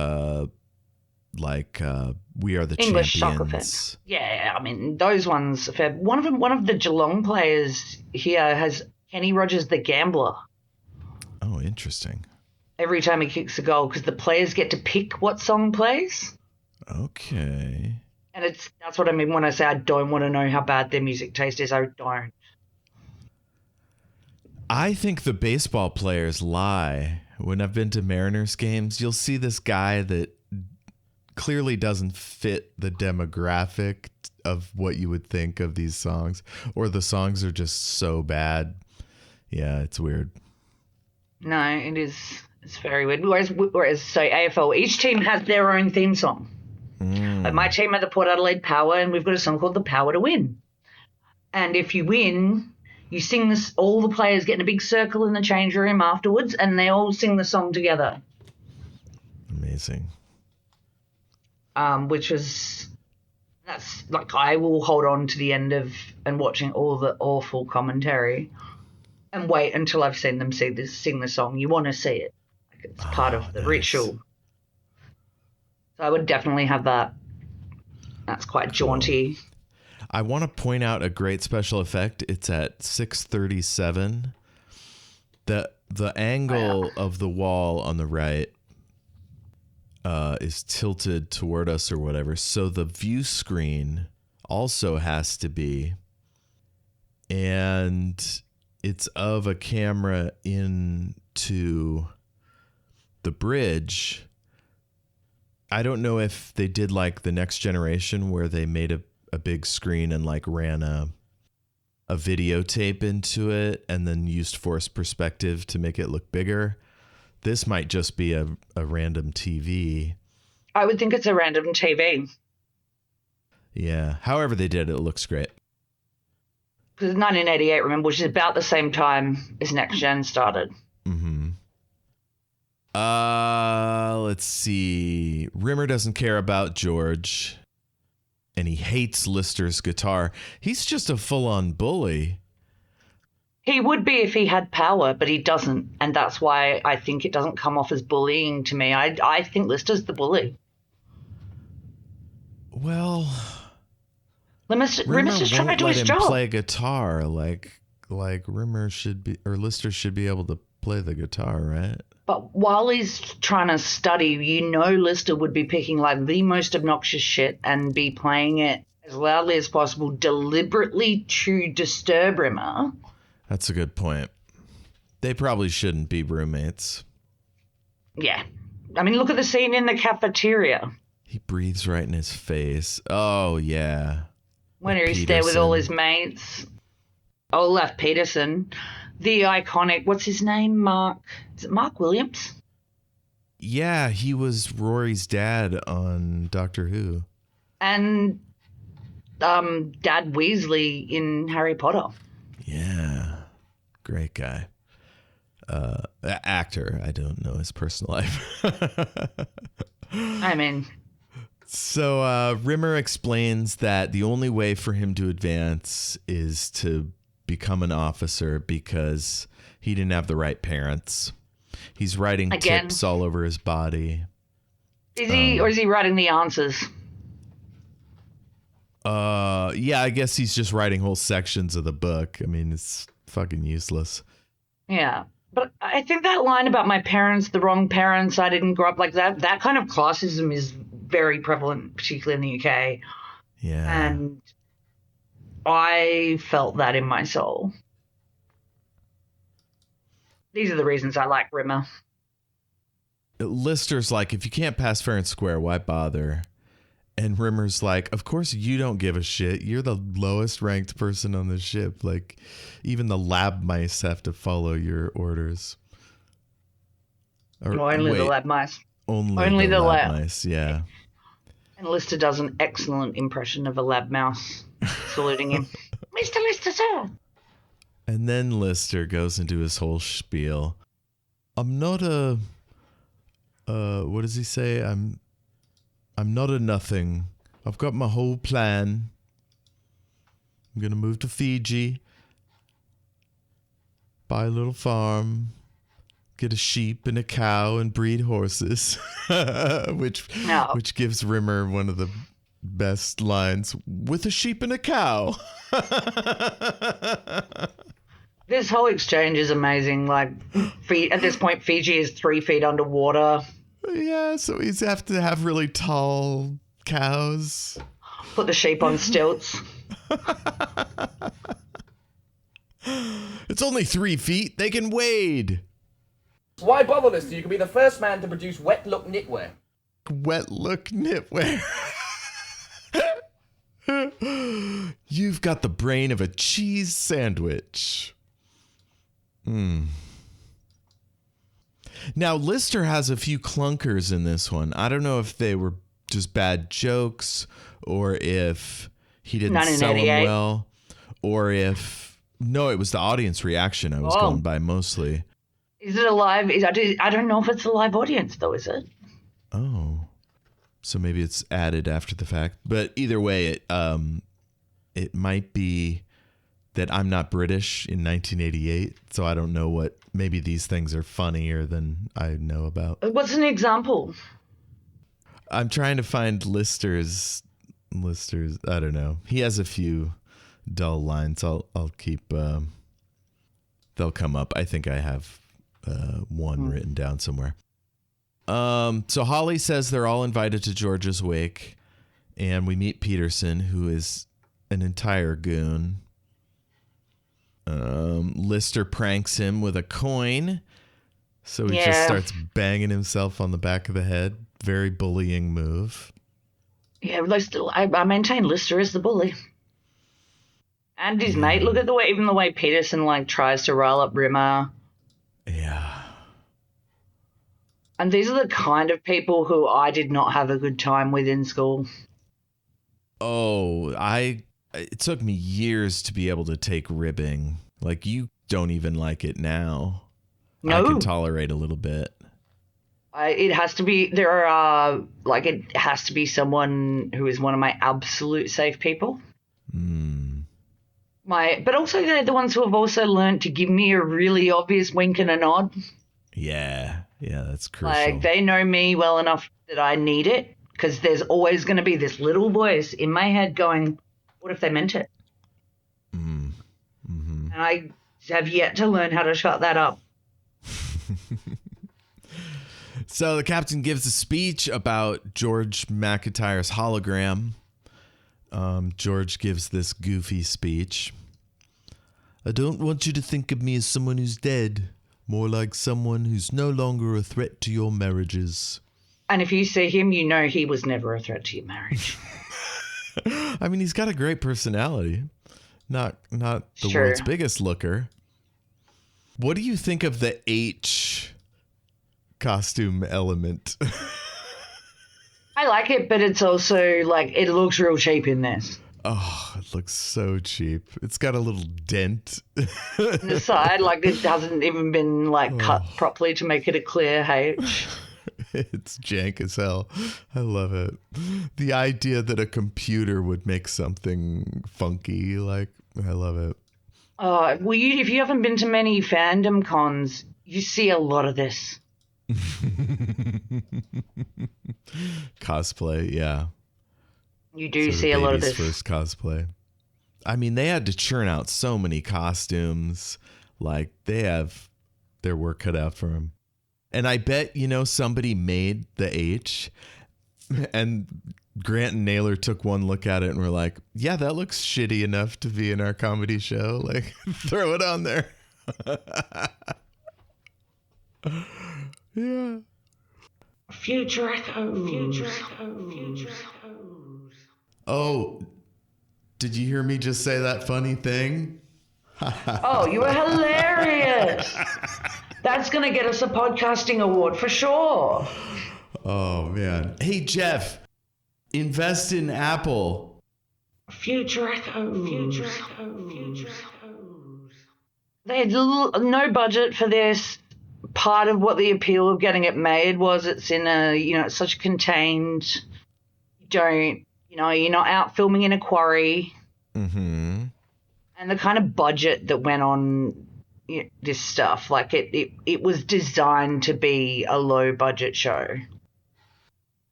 Are the English Champions." soccer fans. Yeah, I mean those ones. One of the Geelong players here has Kenny Rogers the Gambler. Oh, interesting. Every time he kicks a goal, because the players get to pick what song plays. Okay. And that's what I mean when I say I don't want to know how bad their music taste is. I don't. I think the baseball players lie. When I've been to Mariners games, you'll see this guy that clearly doesn't fit the demographic of what you would think of these songs, or the songs are just so bad. Yeah, it's weird. No, it is. It's very weird. Whereas so AFL, each team has their own theme song. Like my team are the Port Adelaide Power, and we've got a song called "The Power to Win." And if you win, you sing this. All the players get in a big circle in the change room afterwards, and they all sing the song together. amazing. Which was, that's like, I will hold on to the end of and watching all the awful commentary and wait until I've seen them sing the song. You want to see it. Like, it's part of the nice. ritual. So I would definitely have that. That's quite jaunty. I want to point out a great special effect. It's at 6:37. The angle of the wall on the right is tilted toward us or whatever. So the view screen also has to be. And it's of a camera into the bridge. I don't know if they did like the Next Generation where they made a big screen and like ran a videotape into it and then used forced perspective to make it look bigger. This might just be a random TV. I would think it's a random TV. Yeah. However they did it, it looks great. Because it's 1988, remember, which is about the same time as Next Gen started. Mm-hmm. Let's see. Rimmer doesn't care about George. And he hates Lister's guitar. He's just a full-on bully. He would be if he had power, but he doesn't. And that's why I think it doesn't come off as bullying to me. I think Lister's the bully. Well, Rimmer's just trying to do his job. Play guitar like Rimmer should be, or Lister should be able to play the guitar, right? But while he's trying to study, you know Lister would be picking like the most obnoxious shit and be playing it as loudly as possible, deliberately to disturb Rimmer. That's a good point. They probably shouldn't be roommates. Yeah. I mean, look at the scene in the cafeteria. He breathes right in his face. Oh, yeah. When he's there with all his mates. Olaf Peterson. The iconic, what's his name? Mark. Is it Mark Williams? Yeah, he was Rory's dad on Doctor Who. And Dad Weasley in Harry Potter. Yeah. Great guy. Actor. I don't know his personal life. I mean. So Rimmer explains that the only way for him to advance is to become an officer because he didn't have the right parents. He's writing tips all over his body. Is he, or is he writing the answers? Yeah, I guess he's just writing whole sections of the book. I mean, it's fucking useless. Yeah. But I think that line about my parents, the wrong parents, I didn't grow up like that kind of classism is very prevalent, particularly in the UK. Yeah. And I felt that in my soul. These are the reasons I like Rimmer. Lister's like, if you can't pass fair and square, why bother? And Rimmer's like, of course you don't give a shit. You're the lowest ranked person on the ship. Like, even the lab mice have to follow your orders. Or, only the lab mice. Only the lab mice, yeah. And Lister does an excellent impression of a lab mouse, saluting him. Mr. Lister, sir. And then Lister goes into his whole spiel. I'm not a... what does he say? I'm not a nothing. I've got my whole plan. I'm going to move to Fiji. Buy a little farm. Get a sheep and a cow and breed horses. which gives Rimmer one of the best lines. With a sheep and a cow. This whole exchange is amazing. Like, at this point, Fiji is 3 feet underwater. Yeah, so he's have to have really tall cows. Put the sheep on stilts. It's only 3 feet. They can wade. Why bother, Lister? You can be the first man to produce wet look knitwear. Wet look knitwear. You've got the brain of a cheese sandwich. Now, Lister has a few clunkers in this one. I don't know if they were just bad jokes or if he didn't sell them well or if... No, it was the audience reaction I was going by mostly. Is it a live... I don't know if it's a live audience, though, is it? Oh. So maybe it's added after the fact. But either way, it might be that I'm not British in 1988, so I don't know what. Maybe these things are funnier than I know about. What's an example? I'm trying to find Lister's. I don't know. He has a few dull lines. I'll keep. They'll come up. I think I have one written down somewhere. So Holly says they're all invited to George's wake, and we meet Peterson, who is an entire goon. Lister pranks him with a coin, so he just starts banging himself on the back of the head. Very bullying move. Yeah, I maintain Lister is the bully. And his mate. Look at even the way Peterson tries to rile up Rimmer. Yeah. And these are the kind of people who I did not have a good time with in school. Oh, it took me years to be able to take ribbing. Like, you don't even like it now. No. I can tolerate a little bit. It has to be, it has to be someone who is one of my absolute safe people. But also they're the ones who have also learned to give me a really obvious wink and a nod. Yeah, that's crucial. They know me well enough that I need it, because there's always going to be this little voice in my head going, what if they meant it? Mm-hmm. And I have yet to learn how to shut that up. So the captain gives a speech about George McIntyre's hologram. George gives this goofy speech. I don't want you to think of me as someone who's dead, more like someone who's no longer a threat to your marriages. And if you see him, you know he was never a threat to your marriage. I mean, he's got a great personality. Not the Sure. world's biggest looker. What do you think of the H costume element? I like it, but it's also it looks real cheap in this. Oh, it looks so cheap. It's got a little dent. On the side, it hasn't even been cut properly to make it a clear H. It's jank as hell. I love it. The idea that a computer would make something funky, I love it. If you haven't been to many fandom cons, you see a lot of this. Cosplay, yeah. You do see a lot of this. First cosplay. I mean, they had to churn out so many costumes. They have their work cut out for them. And I bet, somebody made the H, and Grant and Naylor took one look at it and were like, yeah, that looks shitty enough to be in our comedy show. Throw it on there. Yeah. Future echoes. Oh, did you hear me just say that funny thing? Oh, you were hilarious. That's going to get us a podcasting award for sure. Oh, man. Hey, Jeff, invest in Apple. Future echoes. They had no budget for this. Part of what the appeal of getting it made was it's in it's such contained, you're not out filming in a quarry. Mm-hmm. And the kind of budget that went on this stuff, it was designed to be a low budget show.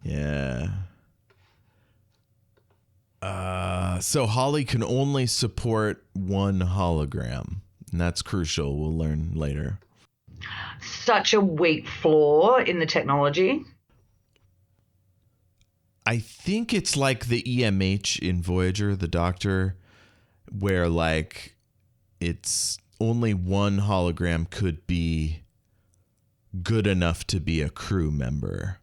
Yeah. So Holly can only support one hologram, and that's crucial. We'll learn later. Such a weak flaw in the technology. I think it's like the EMH in Voyager, the Doctor, where it's only one hologram could be good enough to be a crew member.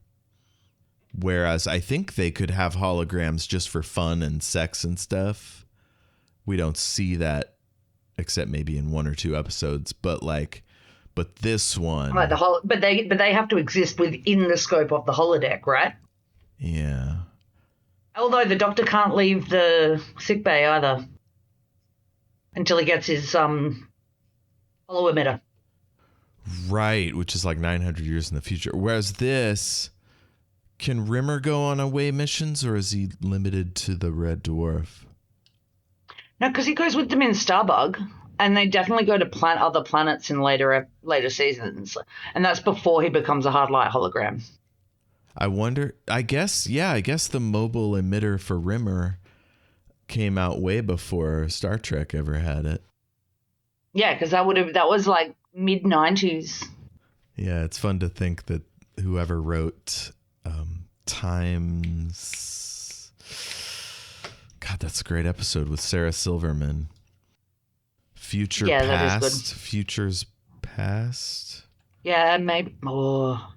Whereas I think they could have holograms just for fun and sex and stuff. We don't see that except maybe in one or two episodes, but this one. Right, but they have to exist within the scope of the holodeck, right? Yeah. Although the Doctor can't leave the sick bay either until he gets his hollow emitter. Right, which is 900 years in the future. Whereas this, Can Rimmer go on away missions, or is he limited to the Red Dwarf? No, because he goes with them in Starbug, and they definitely go to other planets in later seasons, and that's before he becomes a hard light hologram. I wonder. I guess the mobile emitter for Rimmer came out way before Star Trek ever had it. Yeah, because that was like mid-90s. Yeah, it's fun to think that whoever wrote Times... God, that's a great episode with Sarah Silverman. Future That Past, is good. Futures Past. Yeah, maybe. Oh,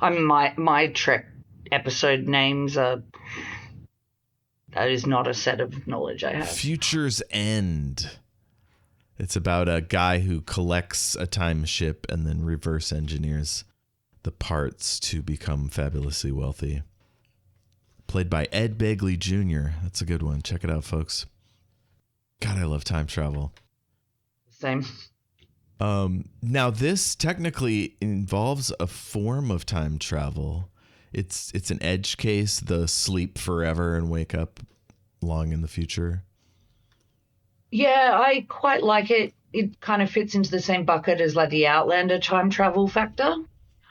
my Trek episode names are... That is not a set of knowledge I have. Future's End. It's about a guy who collects a time ship and then reverse engineers the parts to become fabulously wealthy. Played by Ed Begley Jr. That's a good one. Check it out, folks. God, I love time travel. Same. Now, this technically involves a form of time travel. It's an edge case, the sleep forever and wake up long in the future. Yeah, I quite like it. It kind of fits into the same bucket as like the Outlander time travel factor,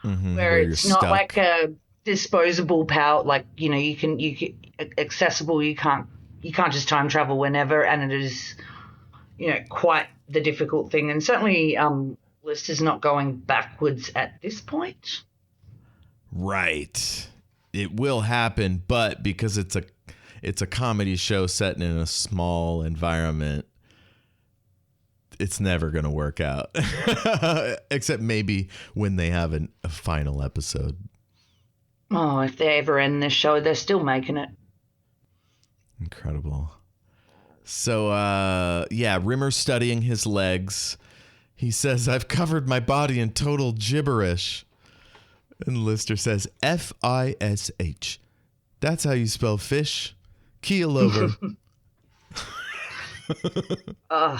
where it's not stuck. like a disposable power. Like you can accessible. You can't just time travel whenever, and it is quite the difficult thing. And certainly, List is not going backwards at this point. Right. It will happen, but because it's a comedy show set in a small environment, it's never going to work out. Except maybe when they have a final episode. Oh, if they ever end this show, they're still making it. Incredible. So, Rimmer's studying his legs. He says, "I've covered my body in total gibberish." And Lister says, Fish. That's how you spell fish. Keel over. How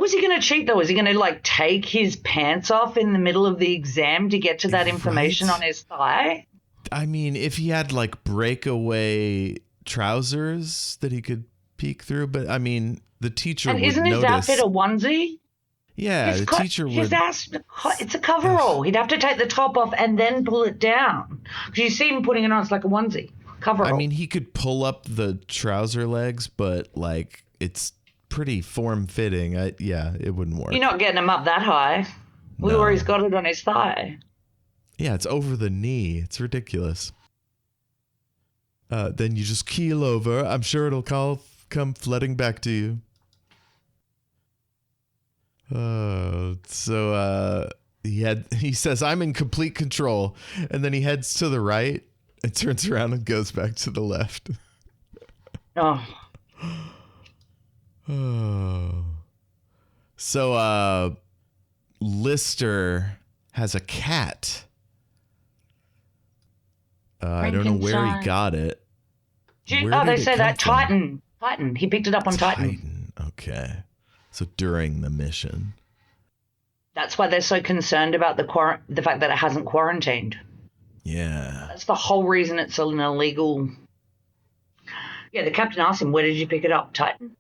was he going to cheat though? Was he going to like take his pants off in the middle of the exam to get to that information on his thigh? I mean, if he had like breakaway trousers that he could peek through, but I mean, the teacher would notice. And isn't his outfit a onesie? Yeah, the teacher would. His ass, it's a coverall. He'd have to take the top off and then pull it down. Because you see him putting it on, it's like a onesie. Coverall. I mean, he could pull up the trouser legs, but like it's pretty form-fitting. It wouldn't work. You're not getting him up that high. We already got it on his thigh. Yeah, it's over the knee. It's ridiculous. Then you just keel over. I'm sure it'll come flooding back to you. He says, "I'm in complete control," and then he heads to the right and turns around and goes back to the left. So Lister has a cat. I don't know where he got it. They say that Titan. He picked it up on Titan. Okay. So during the mission. That's why they're so concerned about the fact that it hasn't quarantined. Yeah. That's the whole reason it's an illegal. Yeah, the captain asked him, "Where did you pick it up, Titan?"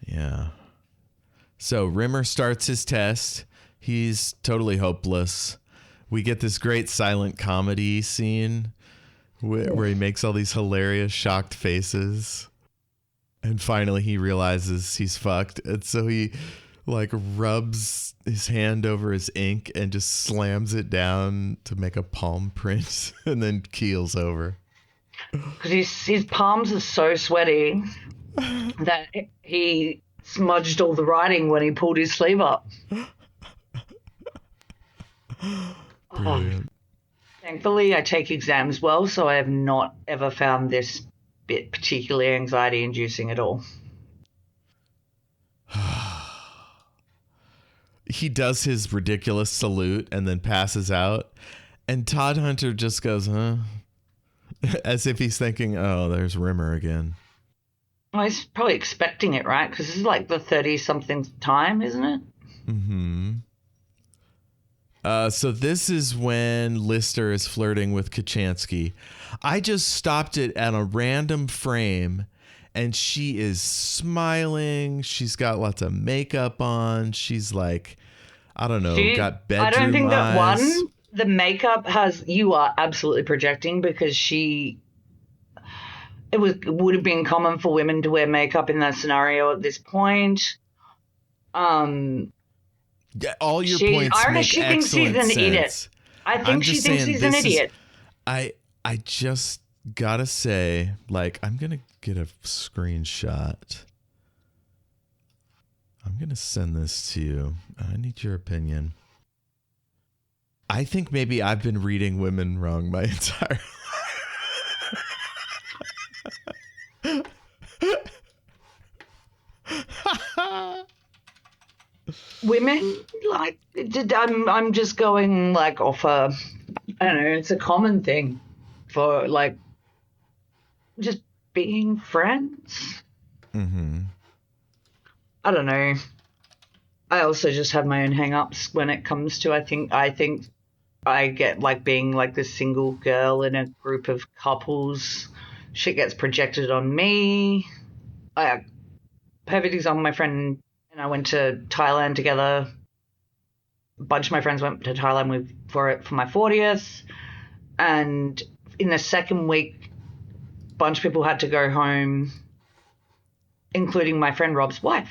Yeah. So Rimmer starts his test. He's totally hopeless. We get this great silent comedy scene where he makes all these hilarious shocked faces. And finally he realizes he's fucked. And so he like rubs his hand over his ink and just slams it down to make a palm print and then keels over. Because his palms are so sweaty that he smudged all the writing when he pulled his sleeve up. Brilliant. Thankfully, I take exams well, so I have not ever found this bit particularly anxiety-inducing at all. He does his ridiculous salute and then passes out. And Todd Hunter just goes, huh? As if he's thinking, oh, there's Rimmer again. Well, he's probably expecting it, right? Because this is like the 30-something time, isn't it? Mm-hmm. So this is when Lister is flirting with Kachansky. I just stopped it at a random frame, and she is smiling. She's got lots of makeup on. She's like, I don't know, got bedroom I don't think eyes. that the makeup you are absolutely projecting, because it would have been common for women to wear makeup in that scenario at this point. Yeah, all your points make she excellent thinks he's an sense. idiot. I think she thinks he's an idiot. I just gotta say, like, I'm gonna get a screenshot. I'm gonna send this to you. I need your opinion. I think maybe I've been reading women wrong my entire life. Women, like, I'm just going, like, off I don't know, it's a common thing for, like, just being friends. Mm-hmm. I don't know. I also just have my own hang-ups when it comes to, I think I get, like, being, like, this single girl in a group of couples. Shit gets projected on me. Perfect example, my friend and I went to Thailand together. A bunch of my friends went to Thailand for my 40th. And in the second week, a bunch of people had to go home, including my friend Rob's wife.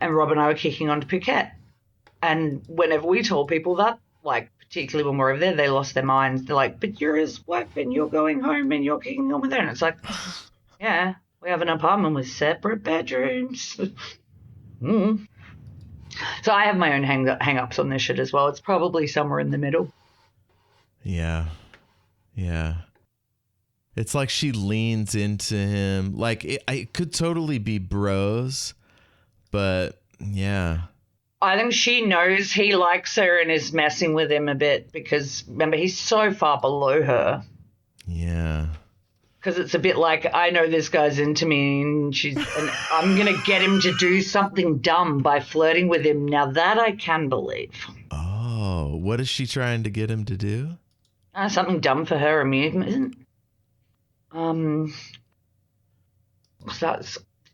And Rob and I were kicking on to Phuket. And whenever we told people that, like, particularly when we're over there, they lost their minds. They're like, but you're his wife and you're going home and you're kicking on with her. And it's like, yeah, we have an apartment with separate bedrooms. So I have my own hang-ups on this shit as well. It's probably somewhere in the middle. Yeah. It's like she leans into him. Like, it could totally be bros, but yeah. I think she knows he likes her and is messing with him a bit because, remember, he's so far below her. Yeah. Because it's a bit like, I know this guy's into me and I'm going to get him to do something dumb by flirting with him. Now that I can believe. Oh, what is she trying to get him to do? Something dumb for her amusement.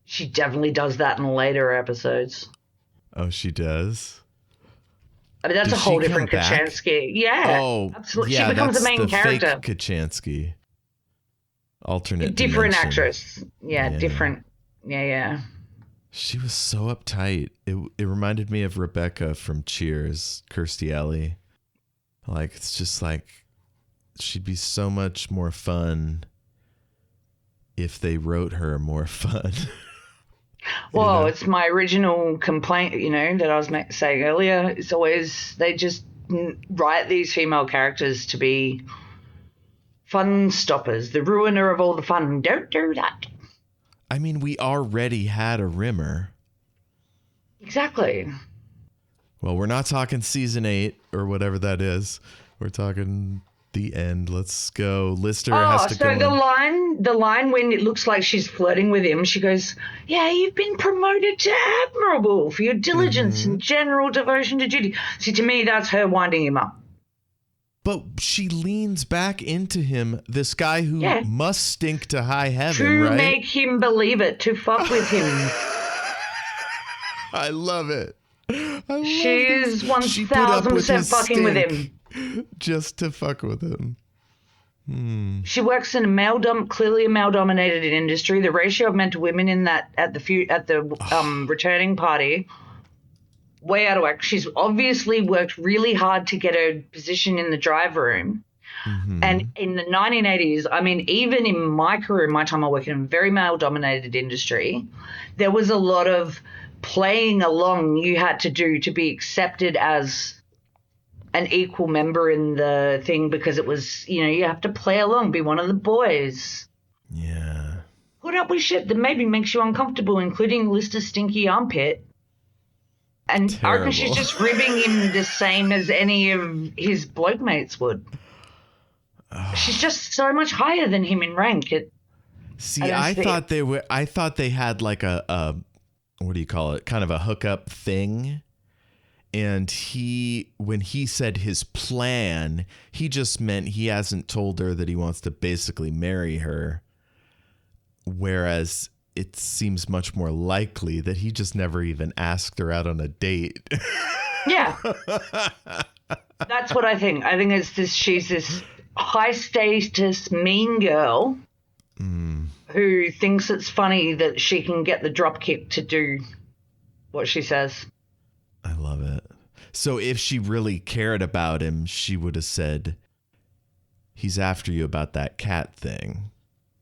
She definitely does that in later episodes. Oh, she does? I mean, that's a whole different Kachansky. Yeah. Oh, absolutely. Yeah, she becomes the main character. Fake Kachansky. Alternate different dimension. Actress. Yeah, different. Yeah. She was so uptight. It reminded me of Rebecca from Cheers, Kirstie Alley. Like, it's just like, she'd be so much more fun if they wrote her more fun. Well, it's my original complaint, that I was saying earlier. It's always, they just write these female characters to be fun stoppers, the ruiner of all the fun. Don't do that. I mean, we already had a Rimmer. Exactly. Well, we're not talking season 8 or whatever that is. We're talking the end. Let's go. Lister has to go. So the line when it looks like she's flirting with him, she goes, yeah, you've been promoted to admirable for your diligence and general devotion to duty. See, to me, that's her winding him up. But she leans back into him, this guy who must stink to high heaven, to right? make him believe it, to fuck with him. I love it. She's 1,000% fucking with him. Just to fuck with him. She works in clearly a male-dominated industry. The ratio of men to women in that at the returning party, way out of whack. She's obviously worked really hard to get her position in the drive room. And in the 1980s, I mean, even in my career, my time I worked in a very male-dominated industry, there was a lot of playing along you had to do to be accepted as an equal member in the thing, because it was, you have to play along, be one of the boys. Yeah. Put up with shit that maybe makes you uncomfortable, including Lister's stinky armpit. And Terrible. I reckon she's just ribbing him the same as any of his bloke mates would. She's just so much higher than him in rank. I thought they had like a what do you call it? Kind of a hookup thing. And when he said his plan, he just meant he hasn't told her that he wants to basically marry her. Whereas it seems much more likely that he just never even asked her out on a date. Yeah. That's what I think. I think she's this high status mean girl who thinks it's funny that she can get the drop kick to do what she says. I love it. So if she really cared about him, she would have said, he's after you about that cat thing.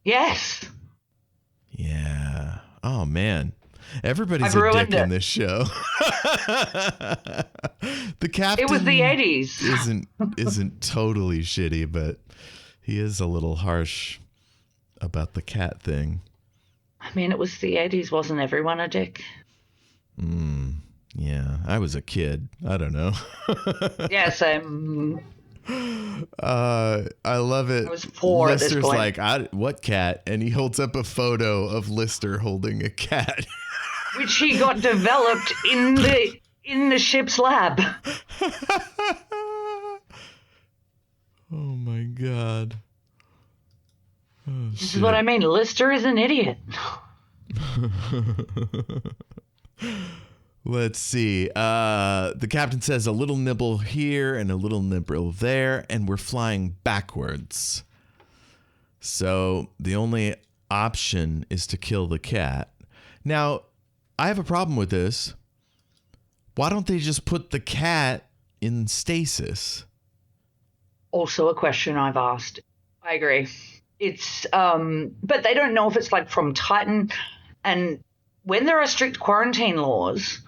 Yes. Yeah. Oh, man. Everybody's a dick in this show. The captain. It was the 80s. Isn't totally shitty, but he is a little harsh about the cat thing. I mean, it was the 80s. Wasn't everyone a dick? Yeah, I was a kid. I don't know. Yeah, same. I love it. I was 4 at this Lister's point. like, what cat? And he holds up a photo of Lister holding a cat. Which he got developed in the ship's lab. Oh my God. Oh, This is what I mean. Lister is an idiot. Let's see. The captain says a little nibble here and a little nibble there, and we're flying backwards. So the only option is to kill the cat. Now, I have a problem with this. Why don't they just put the cat in stasis? Also a question I've asked. I agree. It's but they don't know if it's like from Titan, and when there are strict quarantine laws,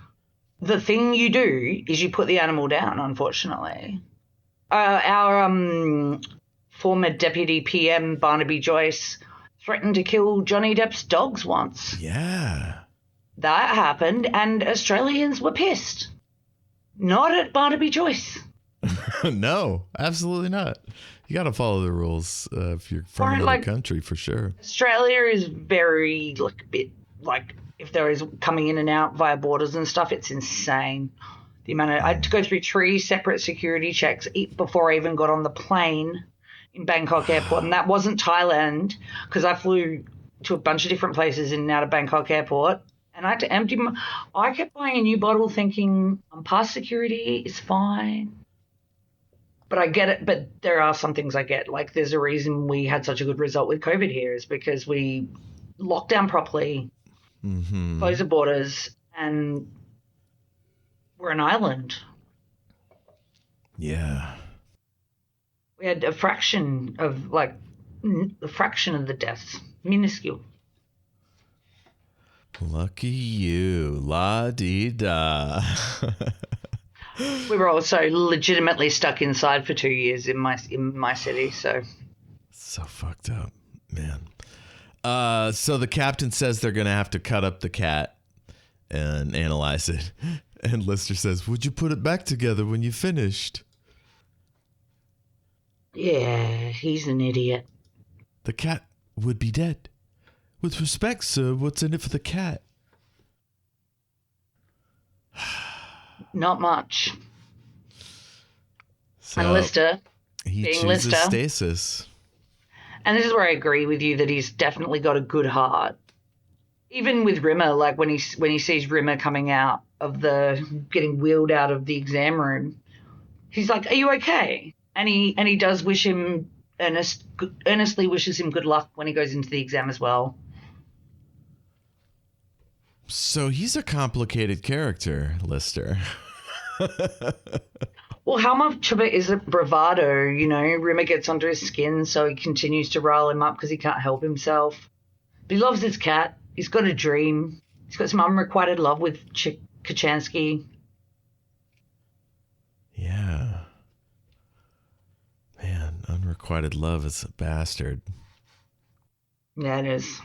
the thing you do is you put the animal down, unfortunately. Our former deputy PM, Barnaby Joyce, threatened to kill Johnny Depp's dogs once. Yeah. That happened, and Australians were pissed. Not at Barnaby Joyce. No, absolutely not. You got to follow the rules if you're from another country, for sure. Australia is very, if there is coming in and out via borders and stuff, it's insane. The amount I had to go through 3 separate security checks before I even got on the plane in Bangkok Airport. And that wasn't Thailand, because I flew to a bunch of different places in and out of Bangkok Airport. And I had to empty I kept buying a new bottle thinking, I'm past security, it's fine. But I get it. But there are some things I get. Like, there's a reason we had such a good result with COVID here is because we locked down properly, closed the borders, and we're an island. Yeah. We had a fraction of the deaths, minuscule. Lucky you, la-dee-da. We were also legitimately stuck inside for 2 years in my city, so fucked up, man. So the captain says they're gonna have to cut up the cat and analyze it, and Lister says, "Would you put it back together when you finished?" yeah, he's an idiot. The cat would be dead. With respect, sir, what's in it for the cat? Not much. So and Lister, he being chooses Lister, stasis. and this is where I agree with you that he's definitely got a good heart. Even with Rimmer, like when he sees Rimmer coming out of getting wheeled out of the exam room, he's like, "Are you okay?" And he does wish him earnestly wishes him good luck when he goes into the exam as well. So he's a complicated character, Lister. Well, how much of it is it bravado? You know, Rimmer gets under his skin, so he continues to rile him up because he can't help himself. But he loves his cat. He's got a dream. He's got some unrequited love with Kachansky. Yeah. Man, unrequited love is a bastard. Yeah, it is.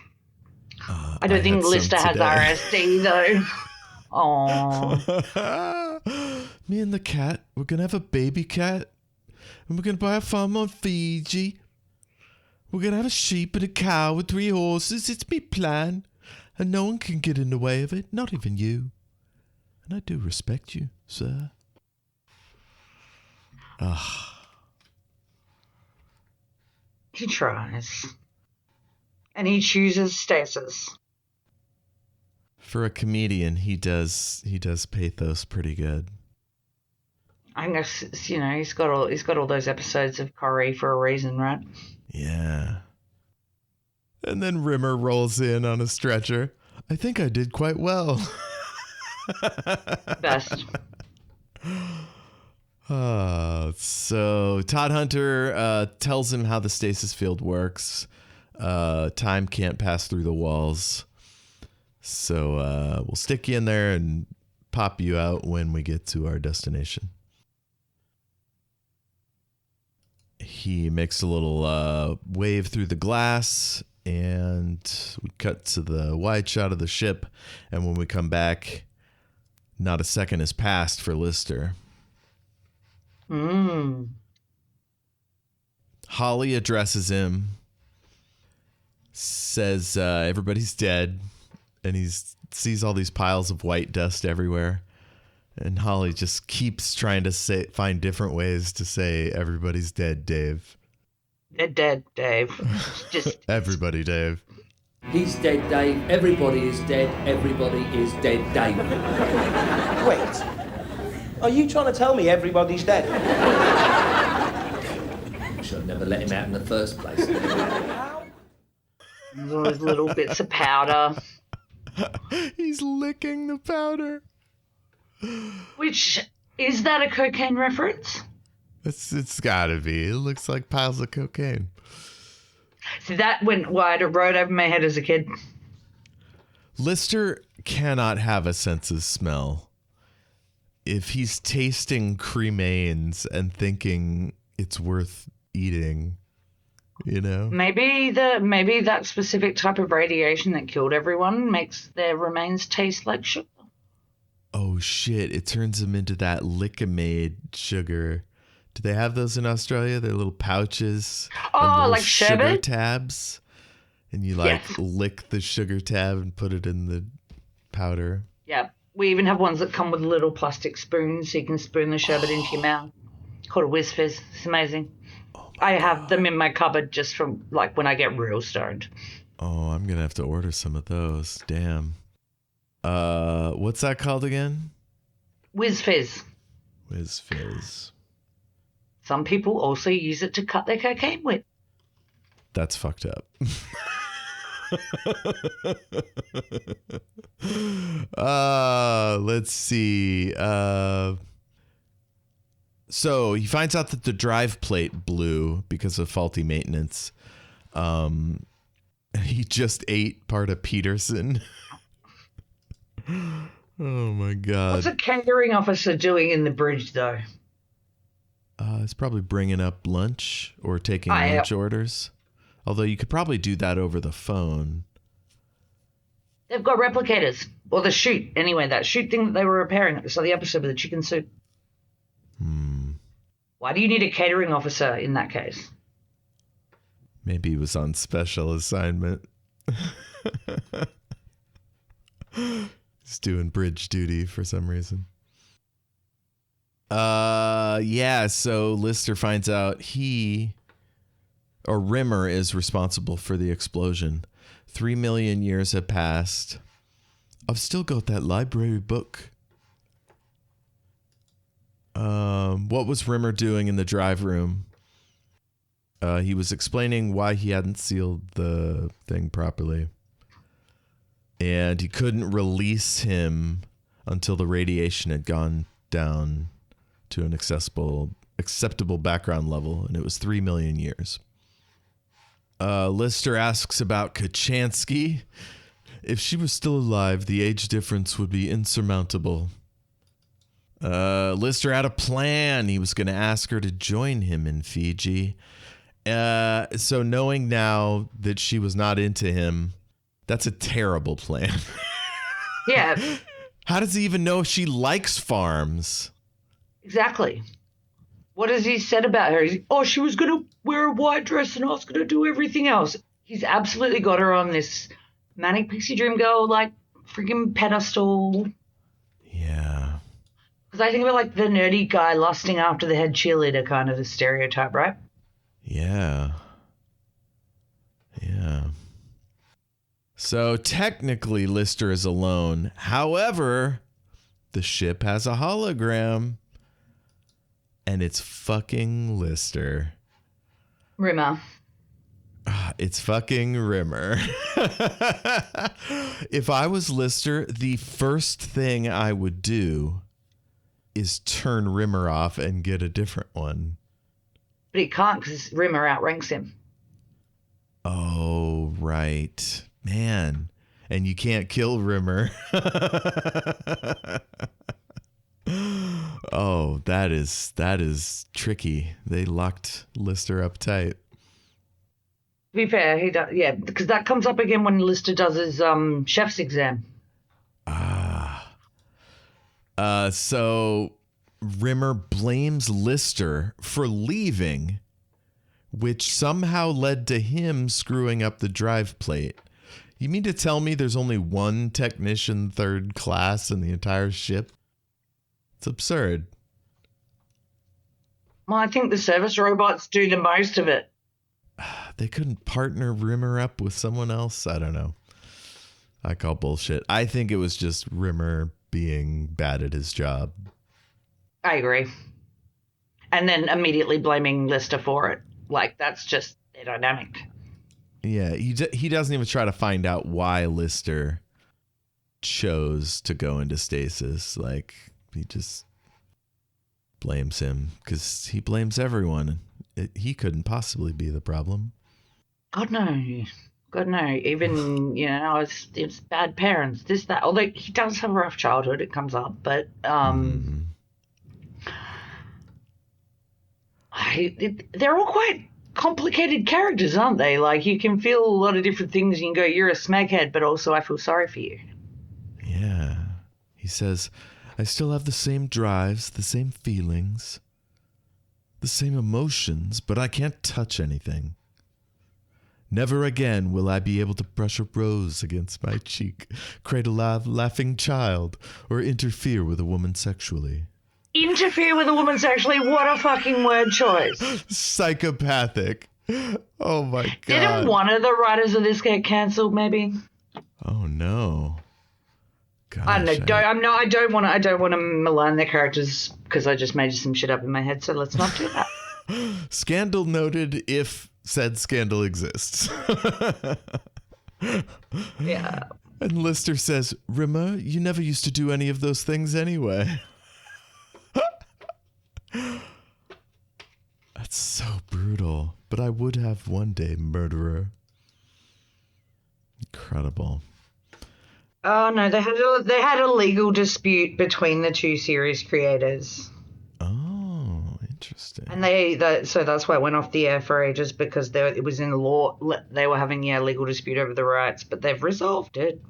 I don't think had some Lister has today. RSD, though. Oh, Me and the cat, we're going to have a baby cat. And we're going to buy a farm on Fiji. We're going to have a sheep and a cow with 3 horses. It's me plan. And no one can get in the way of it. Not even you. And I do respect you, sir. Ugh. He tries. And he chooses stasis. For a comedian, he does pathos pretty good. I guess, he's got all those episodes of Corrie for a reason, right? Yeah. And then Rimmer rolls in on a stretcher. I think I did quite well. Best. So Todd Hunter tells him how the stasis field works. Time can't pass through the walls. So we'll stick you in there and pop you out when we get to our destination. He makes a little wave through the glass, and we cut to the wide shot of the ship. And when we come back, not a second has passed for Lister. Holly addresses him, says everybody's dead, and he sees all these piles of white dust everywhere. And Holly just keeps trying to find different ways to say everybody's dead, Dave. Dead, Dave. Just Everybody, Dave. He's dead, Dave. Everybody is dead. Everybody is dead, Dave. Wait. Are you trying to tell me everybody's dead? Should have never let him out in the first place. those little bits of powder. He's licking the powder. Which, is that a cocaine reference? It's gotta be. It looks like piles of cocaine. So that went wide a road over my head as a kid. Lister cannot have a sense of smell. If he's tasting cremains and thinking it's worth eating, you know? Maybe that specific type of radiation that killed everyone makes their remains taste like sugar. Oh shit, it turns them into that Lickamade sugar. Do they have those in Australia? They're little pouches. Oh, like sugar sherbet? tabs. And you lick the sugar tab and put it in the powder. Yeah. We even have ones that come with little plastic spoons so you can spoon the sherbet into your mouth. Called a whiz fizz. It's amazing. I have them in my cupboard just from like when I get real stoned. Oh, I'm gonna have to order some of those. Damn. What's that called again? Whiz fizz. Whiz fizz. Some people also use it to cut their cocaine with. That's fucked up. Let's see. So he finds out that the drive plate blew because of faulty maintenance. He just ate part of Peterson. Oh my God. What's a catering officer doing in the bridge, though? It's probably bringing up lunch or taking lunch orders. Although you could probably do that over the phone. They've got replicators. Or the chute. Anyway, that chute thing that they were repairing at the start of the episode with the chicken soup. Why do you need a catering officer in that case? Maybe he was on special assignment. He's doing bridge duty for some reason. So Lister finds out Rimmer is responsible for the explosion. 3 million years have passed. I've still got that library book. What was Rimmer doing in the drive room? He was explaining why he hadn't sealed the thing properly. And he couldn't release him until the radiation had gone down to an acceptable background level, and it was 3 million years. Lister asks about Kachansky. If she was still alive, the age difference would be insurmountable. Lister had a plan. He was going to ask her to join him in Fiji. So knowing now that she was not into him, that's a terrible plan. Yeah. How does he even know if she likes farms? Exactly. What has he said about her? She was going to wear a white dress and I was going to do everything else. He's absolutely got her on this manic pixie dream girl, like, freaking pedestal. Yeah. Because I think of it like the nerdy guy lusting after the head cheerleader kind of a stereotype, right? Yeah. Yeah. So technically Lister is alone. However, the ship has a hologram. And it's fucking Lister. Rimmer. It's fucking Rimmer. If I was Lister, the first thing I would do is turn Rimmer off and get a different one. But he can't because Rimmer outranks him. Oh, right. Man. And you can't kill Rimmer. Oh, that is tricky. They locked Lister up tight. To be fair, he does, yeah, because that comes up again when Lister does his chef's exam. So Rimmer blames Lister for leaving, which somehow led to him screwing up the drive plate. You mean to tell me there's only one technician third class in the entire ship? It's absurd. Well, I think the service robots do the most of it. They couldn't partner Rimmer up with someone else? I don't know. I call bullshit. I think it was just Rimmer being bad at his job. I agree. And then immediately blaming Lister for it. Like, that's just their dynamic. Yeah, he doesn't even try to find out why Lister chose to go into stasis. Like, he just blames him because he blames everyone. He couldn't possibly be the problem. God, no. God, no. Even, it's bad parents, this, that. Although he does have a rough childhood, it comes up. But they're all quite complicated characters, aren't they? Like, you can feel a lot of different things. You can go, you're a smeghead, but also I feel sorry for you. Yeah. He says, I still have the same drives, the same feelings, the same emotions, but I can't touch anything. Never again will I be able to brush a rose against my cheek, cradle a laughing child, or interfere with a woman sexually. Interfere with a woman sexually? What a fucking word choice. Psychopathic. Oh my God. Didn't one of the writers of this get cancelled, maybe? Oh no. Gosh, I don't know. I don't want to malign their characters because I just made some shit up in my head, so let's not do that. Scandal noted if said scandal exists. Yeah. And Lister says, Rimmer, you never used to do any of those things anyway. That's so brutal. But I would have one day, murderer. Incredible. Oh no, they had a legal dispute between the two series creators. Oh, interesting. And so that's why it went off the air for ages, because it was in the law. They were having a legal dispute over the rights, but they've resolved it.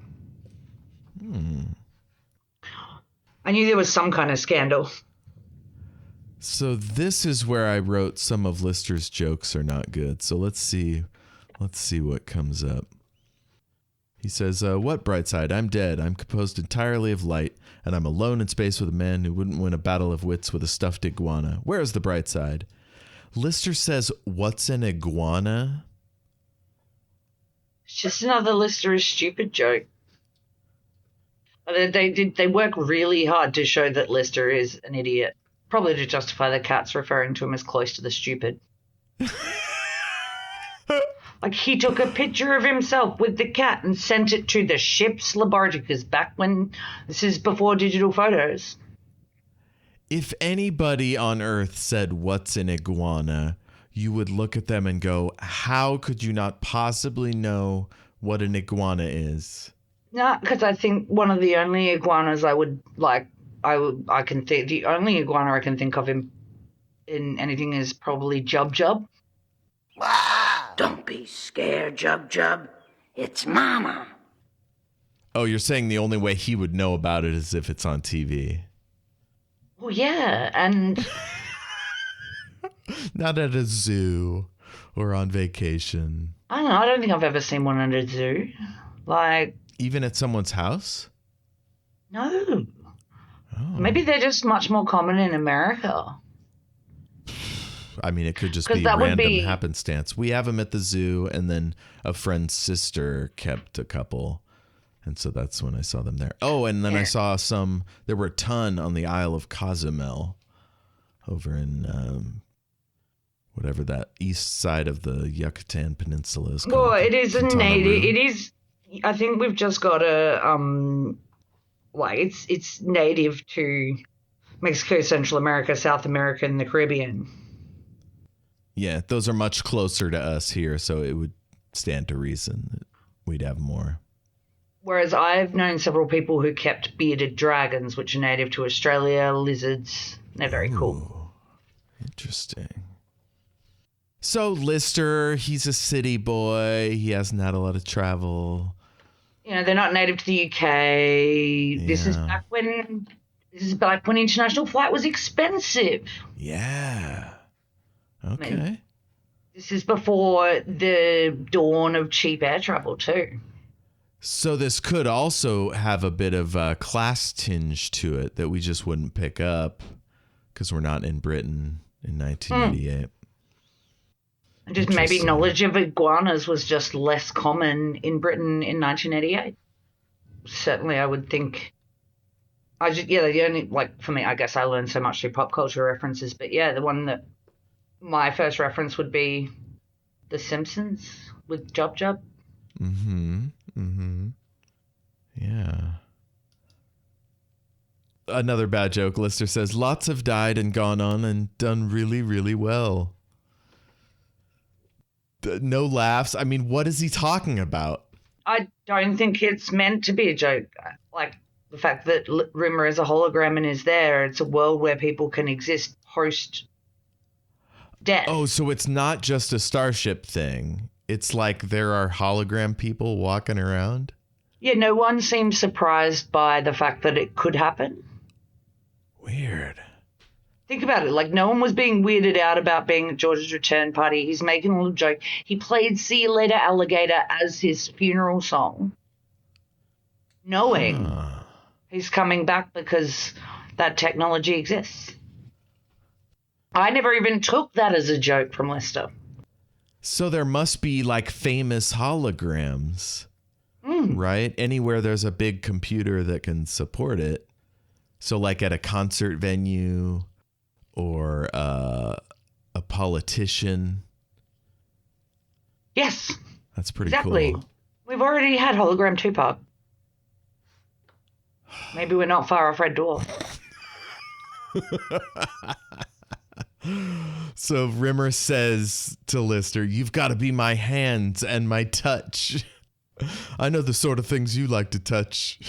I knew there was some kind of scandal. So this is where I wrote some of Lister's jokes are not good. So let's see what comes up. He says, what bright side? I'm dead. I'm composed entirely of light, and I'm alone in space with a man who wouldn't win a battle of wits with a stuffed iguana. Where is the bright side? Lister says, what's an iguana? It's just another Lister is stupid joke. They work really hard to show that Lister is an idiot. Probably to justify the cats referring to him as close to the stupid. Like, he took a picture of himself with the cat and sent it to the ship's laboratory, because back when, this is before digital photos. If anybody on Earth said, what's an iguana, you would look at them and go, how could you not possibly know what an iguana is? No, because I think one of the only iguanas the only iguana I can think of in anything is probably Jub Jub. Don't be scared, Jub Jub. It's Mama. Oh, you're saying the only way he would know about it is if it's on TV. Well, yeah, and... Not at a zoo or on vacation. I don't know, I don't think I've ever seen one at a zoo. Like... Even at someone's house? No. Maybe they're just much more common in America. I mean, it could just 'Cause be that would random be- happenstance. We have them at the zoo, and then a friend's sister kept a couple. And so that's when I saw them there. Oh, and then I saw there were a ton on the Isle of Cozumel over in whatever that east side of the Yucatan Peninsula is called. Well, it is a Quintana native. Roo. It is. I think we've just got a it's native to Mexico, Central America, South America, and the Caribbean. Yeah, those are much closer to us here, so it would stand to reason that we'd have more. Whereas I've known several people who kept bearded dragons, which are native to Australia, lizards. They're very cool. Interesting. So Lister, he's a city boy. He hasn't had a lot of travel. You know, they're not native to the UK. This is back when international flight was expensive. Yeah. Okay. This is before the dawn of cheap air travel too. So this could also have a bit of a class tinge to it that we just wouldn't pick up because we're not in Britain in 1988. And just maybe knowledge of iguanas was just less common in Britain in 1988. Certainly, I would think. The only, like, for me, I guess I learned so much through pop culture references, but yeah, the one that my first reference would be The Simpsons with Jub Jub. Yeah. Another bad joke. Lister says, lots have died and gone on and done really, really well. No laughs. I mean, what is he talking about? I don't think it's meant to be a joke. Like, the fact that Rimmer is a hologram and is there, it's a world where people can exist post-death. Oh, so it's not just a Starship thing. It's like there are hologram people walking around? Yeah, no one seems surprised by the fact that it could happen. Weird. Think about it. Like, no one was being weirded out about being at George's return party. He's making a little joke. He played See You Later, Alligator as his funeral song, knowing he's coming back because that technology exists. I never even took that as a joke from Lester. So there must be like famous holograms, right? Anywhere there's a big computer that can support it. So like at a concert venue or a politician. Yes. That's pretty Exactly. cool. We've already had hologram Tupac. Maybe we're not far off Red Dwarf. So Rimmer says to Lister, you've got to be my hands and my touch. I know the sort of things you like to touch.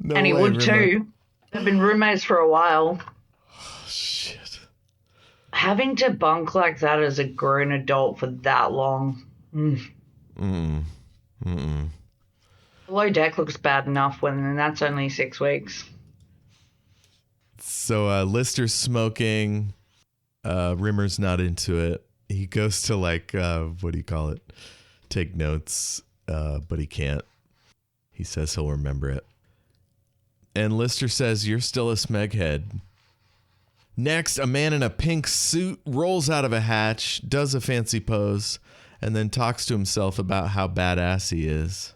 No And he way, would Rimmer. too. They've been roommates for a while. Oh, shit. Having to bunk like that as a grown adult for that long. Below deck looks bad enough when that's only 6 weeks. So Lister's smoking. Rimmer's not into it. He goes to like, what do you call it? Take notes, but he can't. He says he'll remember it. And Lister says, you're still a smeghead. Next, a man in a pink suit rolls out of a hatch, does a fancy pose, and then talks to himself about how badass he is.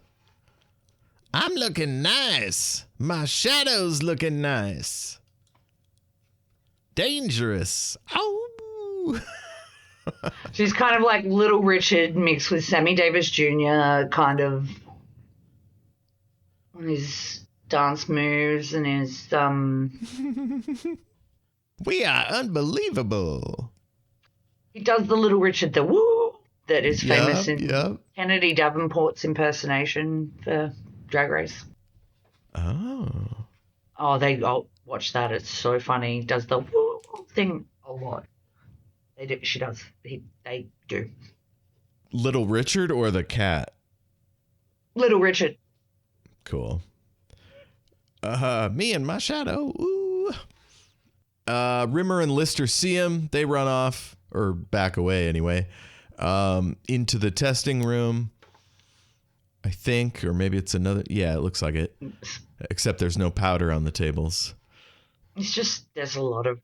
I'm looking nice. My shadow's looking nice. Dangerous. Oh. She's kind of like Little Richard mixed with Sammy Davis Jr., kind of. On his dance moves and his We are unbelievable. he does the Little Richard the woo that is famous in Yep. Kennedy Davenport's impersonation for Drag Race. Oh. Oh, watch that. It's so funny. He does the woo thing a lot. They do. She does. They do. Little Richard or the cat? Little Richard. Cool. Me and my shadow. Ooh. Rimmer and Lister see him. They run off, or back away anyway, into the testing room. I think, or maybe it's another. Yeah, it looks like it. Except there's no powder on the tables. It's just there's a lot of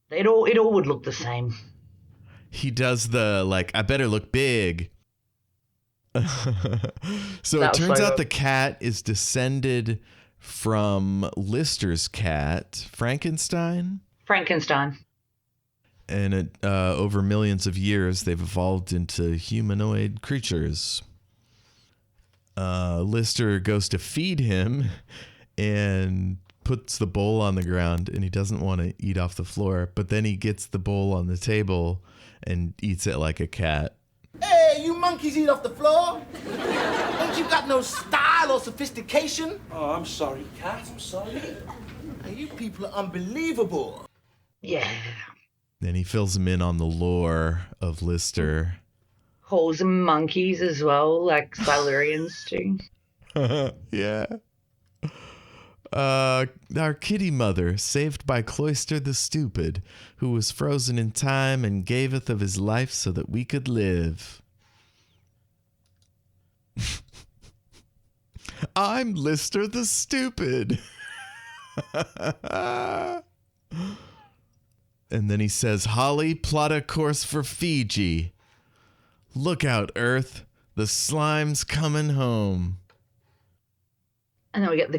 it all would look the same. He does the like, I better look big. So it That was turns so out good. the cat is descended from Lister's cat, Frankenstein. Frankenstein. And over millions of years, they've evolved into humanoid creatures. Lister goes to feed him and puts the bowl on the ground, and he doesn't want to eat off the floor. But then he gets the bowl on the table and eats it like a cat. Hey, you monkeys eat off the floor? Ain't you got no style or sophistication? Oh, I'm sorry, cat. I'm sorry. Hey, you people are unbelievable. Yeah. Then he fills him in on the lore of Lister. Calls them monkeys as well, like Silurians do. Yeah. Our kitty mother, saved by Cloister the Stupid, who was frozen in time and gaveth of his life so that we could live. I'm Lister the Stupid. And then he says, Holly, plot a course for Fiji. Look out, Earth. The slime's coming home. And then we get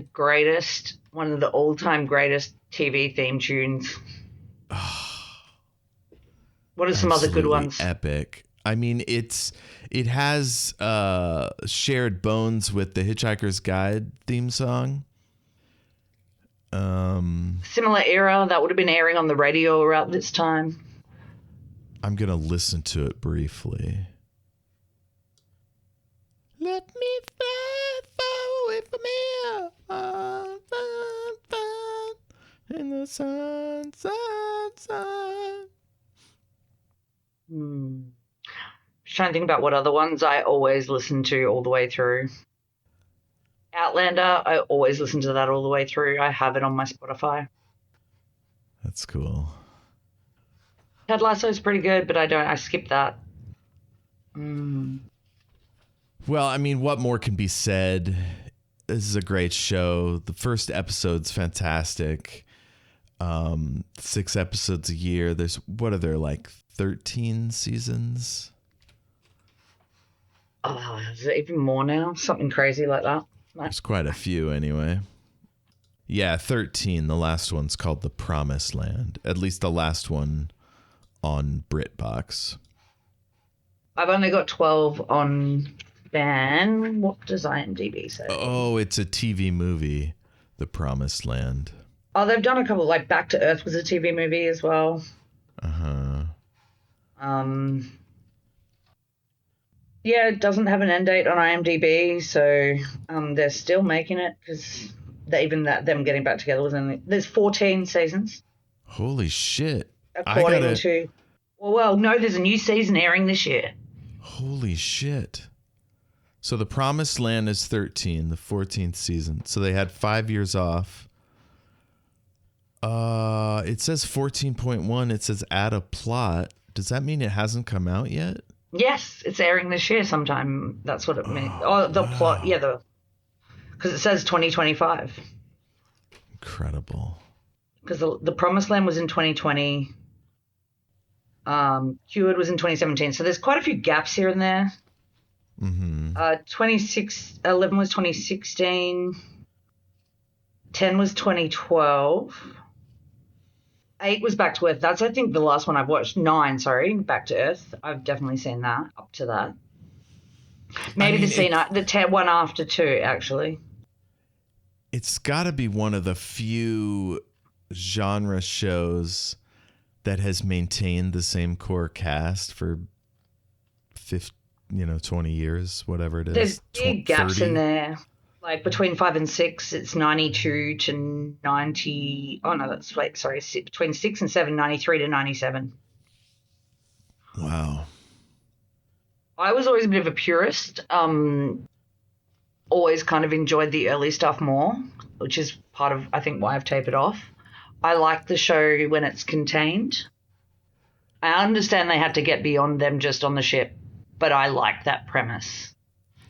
one of the all-time greatest TV theme tunes. What are some other good Absolutely ones? epic. I mean, it has shared bones with the Hitchhiker's Guide theme song. Similar era, that would have been airing on the radio around this time. I'm going to listen to it briefly. Let me fly far away from here. Fun, fun, fun. In the sun, sun, sun. Just trying to think about what other ones I always listen to all the way through. Outlander, I always listen to that all the way through. I have it on my Spotify. That's cool. Ted Lasso's pretty good, but I skip that. Well, I mean, what more can be said? This is a great show. The first episode's fantastic. 6 episodes a year. What are there, like 13 seasons? Oh, is it even more now? Something crazy like that. There's quite a few anyway. Yeah, 13. The last one's called The Promised Land. At least the last one on BritBox. I've only got 12 on Ban. What does IMDb say? Oh, it's a TV movie, The Promised Land. Oh, they've done a couple, like Back to Earth was a TV movie as well. Uh-huh. Yeah, it doesn't have an end date on IMDb, so they're still making it because them getting back together was there's 14 seasons. Holy shit. According to... Well, no, there's a new season airing this year. Holy shit. So The Promised Land is 13, the 14th season. So they had 5 years off. It says 14.1. It says add a plot. Does that mean it hasn't come out yet? Yes, it's airing this year sometime. That's what it means. Plot, yeah, because it says 2025. Incredible. Because the Promised Land was in 2020. Cured was in 2017. So there's quite a few gaps here and there. 11 was 2016. 10 was 2012. 8 was Back to Earth. That's, I think, the last one I've watched. 9, sorry, Back to Earth. I've definitely seen that, up to that. Maybe the one after 2, actually. It's got to be one of the few genre shows that has maintained the same core cast for 20 years, whatever it is. There's big gaps 30. in there. Like between 5 and 6, it's 92 to 90. Oh, no, between 6 and 7, 93 to 97. Wow. I was always a bit of a purist. Always kind of enjoyed the early stuff more, which is part of, I think, why I've tapered off. I like the show when it's contained. I understand they had to get beyond them just on the ship, but I like that premise.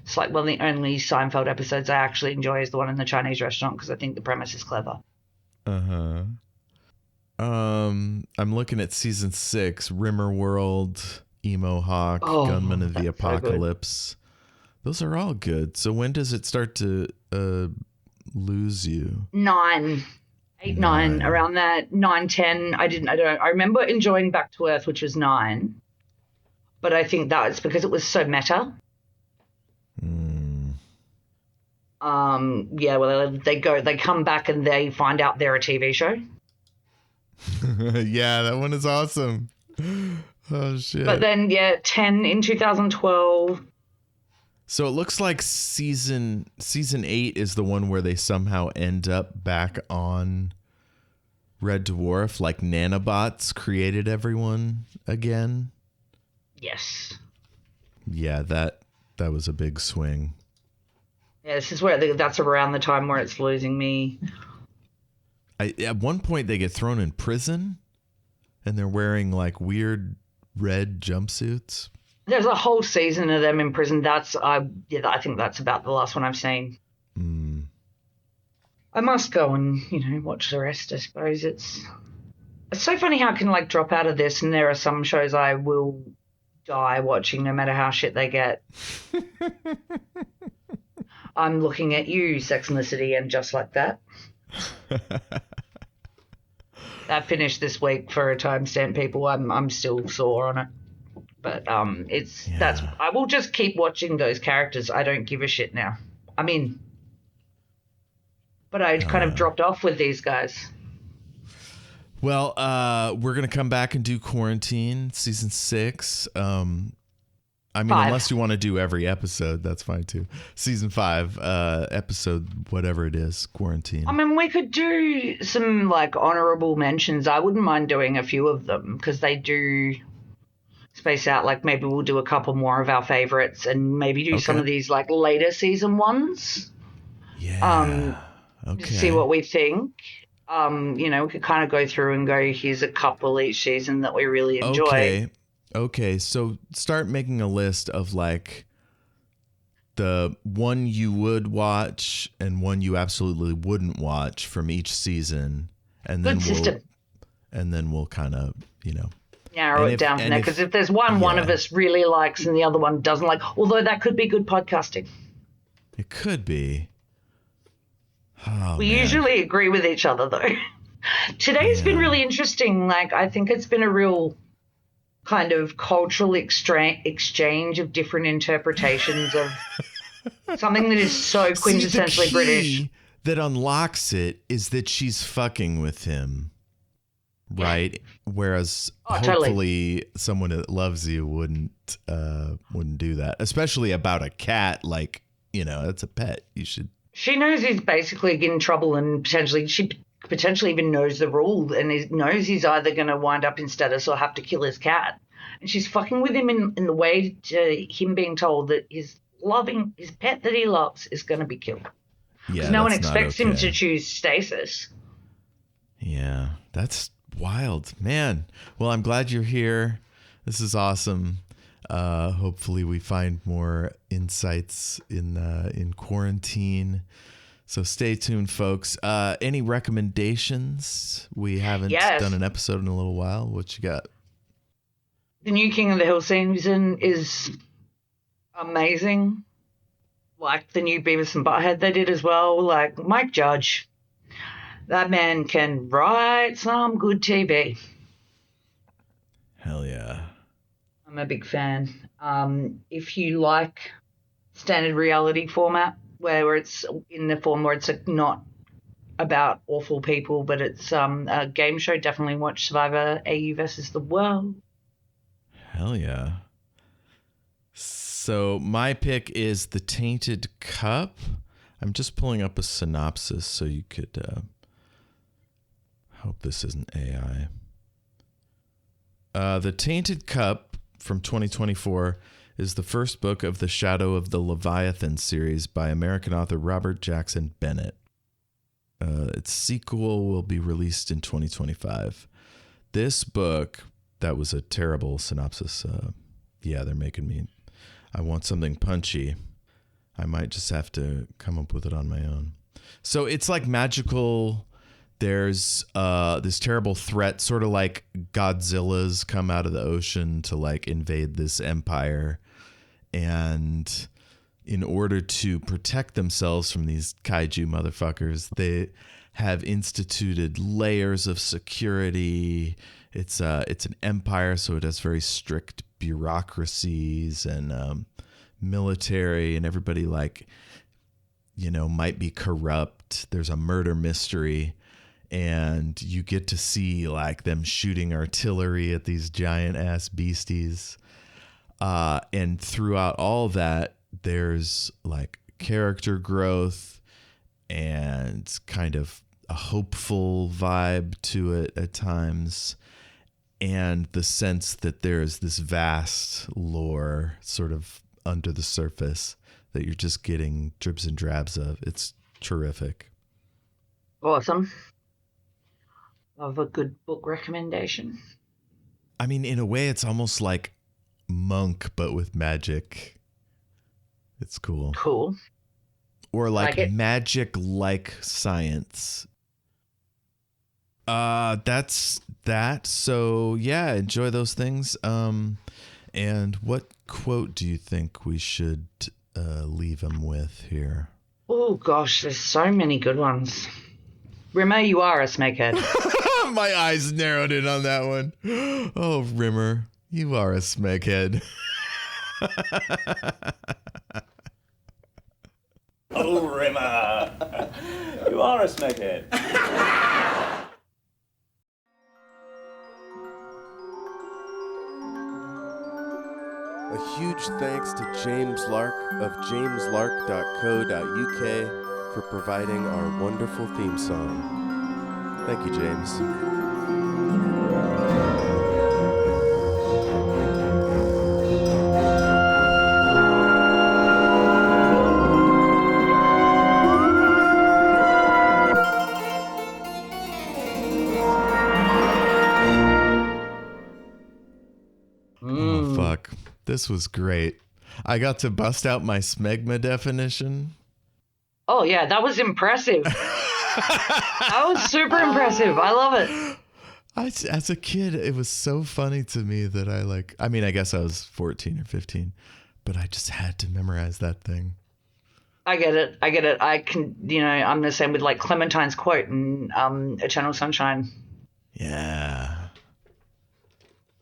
It's like one of the only Seinfeld episodes I actually enjoy is the one in the Chinese restaurant because I think the premise is clever. Uh-huh. I'm looking at season 6, Rimmerworld, Emo Hawk, Oh, Gunman of the that's so good. Apocalypse. Those are all good. So when does it start to lose you? 9, 8, 9, 9. around that 9, 10. I remember enjoying Back to Earth, which was 9, but I think that's because it was so meta. Yeah, well, they come back and they find out they're a TV show. Yeah, that one is awesome. Oh shit. But then, yeah, 10 in 2012. So it looks like season 8 is the one where they somehow end up back on Red Dwarf, like nanobots created everyone again. Yes. Yeah, that was a big swing. Yeah, this is where that's around the time where it's losing me. At one point they get thrown in prison and they're wearing like weird red jumpsuits. There's a whole season of them in prison. I think that's about the last one I've seen. I must go and, watch the rest, I suppose. It's so funny how I can like drop out of this, and there are some shows I will die watching no matter how shit they get. I'm looking at you, Sex and the City, and Just Like That. That finished this week for a timestamp, people. I'm still sore on it. But I will just keep watching those characters. I don't give a shit now. I mean, but I kind of dropped off with these guys. Well, we're going to come back and do Quarantine season 6. I mean, 5. Unless you want to do every episode, that's fine too. Season 5, episode whatever it is, Quarantine. I mean, we could do some like honorable mentions. I wouldn't mind doing a few of them because they do space out. Like maybe we'll do a couple more of our favorites and maybe do some of these like later season ones. Yeah. Okay. See what we think. We could kind of go through and go, here's a couple each season that we really enjoy. Okay, so start making a list of like the one you would watch and one you absolutely wouldn't watch from each season, and then we'll kind of narrow it down from there. Because if there's one of us really likes and the other one doesn't like, although that could be good podcasting. It could be. We usually agree with each other though. Today's been really interesting. Like I think it's been a real kind of cultural exchange of different interpretations of something that is so quintessentially British. That unlocks it is that she's fucking with him, right? Whereas hopefully someone that loves you wouldn't do that, especially about a cat. Like it's a pet. You should. She knows he's basically in trouble, and she potentially even knows the rule and knows he's either going to wind up in status or have to kill his cat. And she's fucking with him in the way to him being told that his pet that he loves is going to be killed. Yeah, no one expects him to choose stasis. Yeah, that's wild, man. Well, I'm glad you're here. This is awesome. Hopefully we find more insights in Quarantine. So stay tuned, folks. Any recommendations? We haven't done an episode in a little while. What you got? The new King of the Hill season is amazing. Like the new Beavis and Butthead they did as well. Like Mike Judge. That man can write some good TV. Hell yeah. I'm a big fan. If you like standard reality format, where it's in the form where it's not about awful people, but it's a game show, definitely watch Survivor AU versus the World. Hell yeah. So my pick is The Tainted Cup. I'm just pulling up a synopsis so you could hope this isn't AI. The Tainted Cup from 2024 is the first book of the Shadow of the Leviathan series by American author Robert Jackson Bennett. Its sequel will be released in 2025. This book, that was a terrible synopsis. They're making me, I want something punchy. I might just have to come up with it on my own. So it's like magical. there's this terrible threat, sort of like Godzilla's come out of the ocean to like invade this empire. And in order to protect themselves from these kaiju motherfuckers, they have instituted layers of security. It's an empire, so it has very strict bureaucracies and military, and everybody might be corrupt. There's a murder mystery, and you get to see like them shooting artillery at these giant ass beasties. And throughout all that, there's like character growth and kind of a hopeful vibe to it at times. And the sense that there's this vast lore sort of under the surface that you're just getting dribs and drabs of. It's terrific. Awesome. Love a good book recommendation. I mean, in a way, it's almost like Monk, but with magic. It's cool. Cool. Or like magic like science. That's that. So yeah, enjoy those things. And what quote do you think we should leave them with here? Oh gosh, there's so many good ones. Rimmer, you are a snakehead. My eyes narrowed in on that one. Oh, Rimmer, you are a snakehead. Oh, Rimmer, you are a snakehead. A huge thanks to James Lark of jameslark.co.uk for providing our wonderful theme song. Thank you, James. Oh, fuck. This was great. I got to bust out my smegma definition. Oh, yeah, that was impressive. That was super impressive. I love it. As a kid, it was so funny to me that I guess I was 14 or 15, but I just had to memorize that thing. I get it. I can, I'm the same with like Clementine's quote in Eternal Sunshine. Yeah.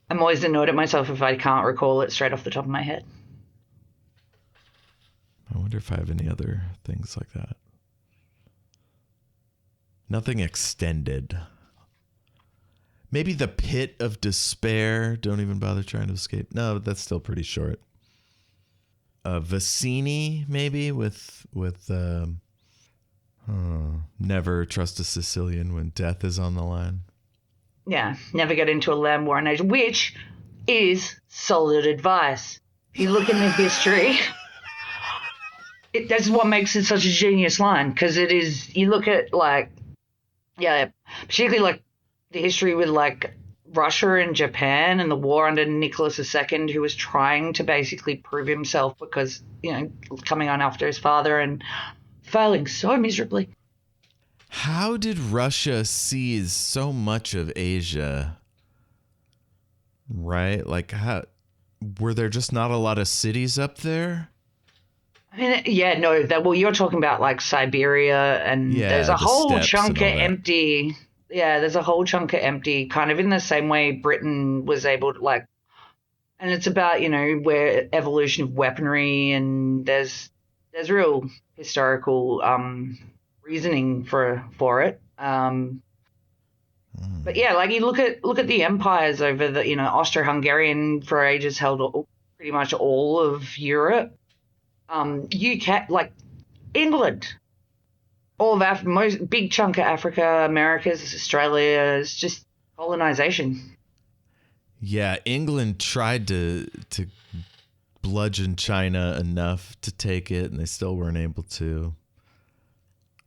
I'm always annoyed at myself if I can't recall it straight off the top of my head. I wonder if I have any other things like that. Nothing extended. Maybe the pit of despair. Don't even bother trying to escape. No, that's still pretty short. Vicini, maybe, with never trust a Sicilian when death is on the line. Yeah, never get into a land war age, which is solid advice. If you look in the history, that's what makes it such a genius line, because it is, you look at particularly like the history with like Russia and Japan and the war under Nicholas II, who was trying to basically prove himself because, coming on after his father and failing so miserably. How did Russia seize so much of Asia? Right? Like, were there just not a lot of cities up there? I mean, yeah, no, you're talking about like Siberia, and there's a whole chunk of empty. Yeah, there's a whole chunk of empty, kind of in the same way Britain was able to and it's about, where evolution of weaponry, and there's real historical reasoning for it. But yeah, like you look at the empires over the, Austro-Hungarian for ages held pretty much all of Europe. UK, like England, all of most big chunk of Africa, Americas, Australia, is just colonization. Yeah, England tried to bludgeon China enough to take it, and they still weren't able to.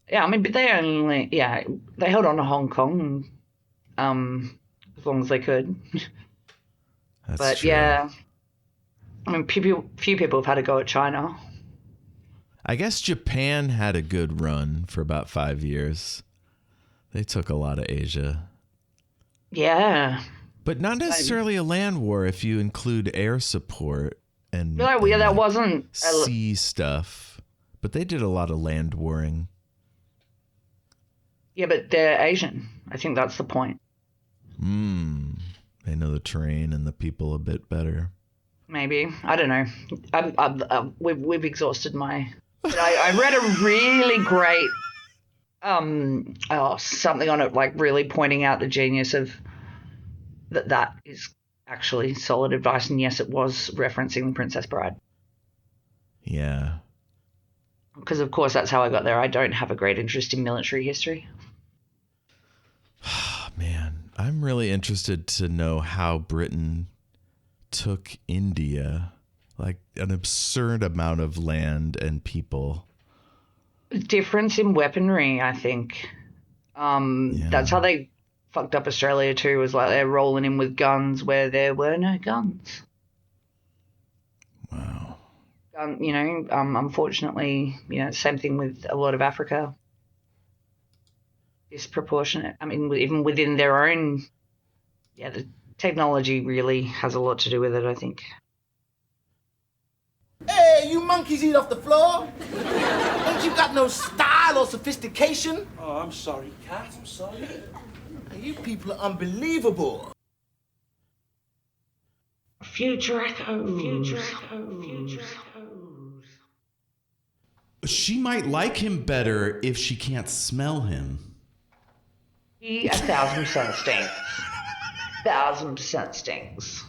Yeah, I mean, but they held on to Hong Kong, as long as they could. That's true. Yeah, I mean, few people have had a go at China. I guess Japan had a good run for about 5 years. They took a lot of Asia. Yeah. But not necessarily a land war if you include air support and, No, yeah, that like, wasn't sea stuff. But they did a lot of land warring. Yeah, but they're Asian. I think that's the point. They know the terrain and the people a bit better. Maybe. I don't know. We've exhausted my... I read a really great something on it, like really pointing out the genius of that is actually solid advice, and yes, it was referencing The Princess Bride. Yeah. Because of course that's how I got there. I don't have a great interest in military history. Man, I'm really interested to know how Britain took India, like an absurd amount of land and people. Difference in weaponry, I think. That's how they fucked up Australia too, was like they're rolling in with guns where there were no guns. Wow. Unfortunately, same thing with a lot of Africa. Disproportionate. I mean, even within their own, the technology really has a lot to do with it, I think. Hey, you monkeys eat off the floor? Ain't you got no style or sophistication? Oh, I'm sorry, Cat. I'm sorry. You people are unbelievable. Future echoes. Future echoes. Future echoes. She might like him better if she can't smell him. He 1,000% stinks. 1,000% stinks.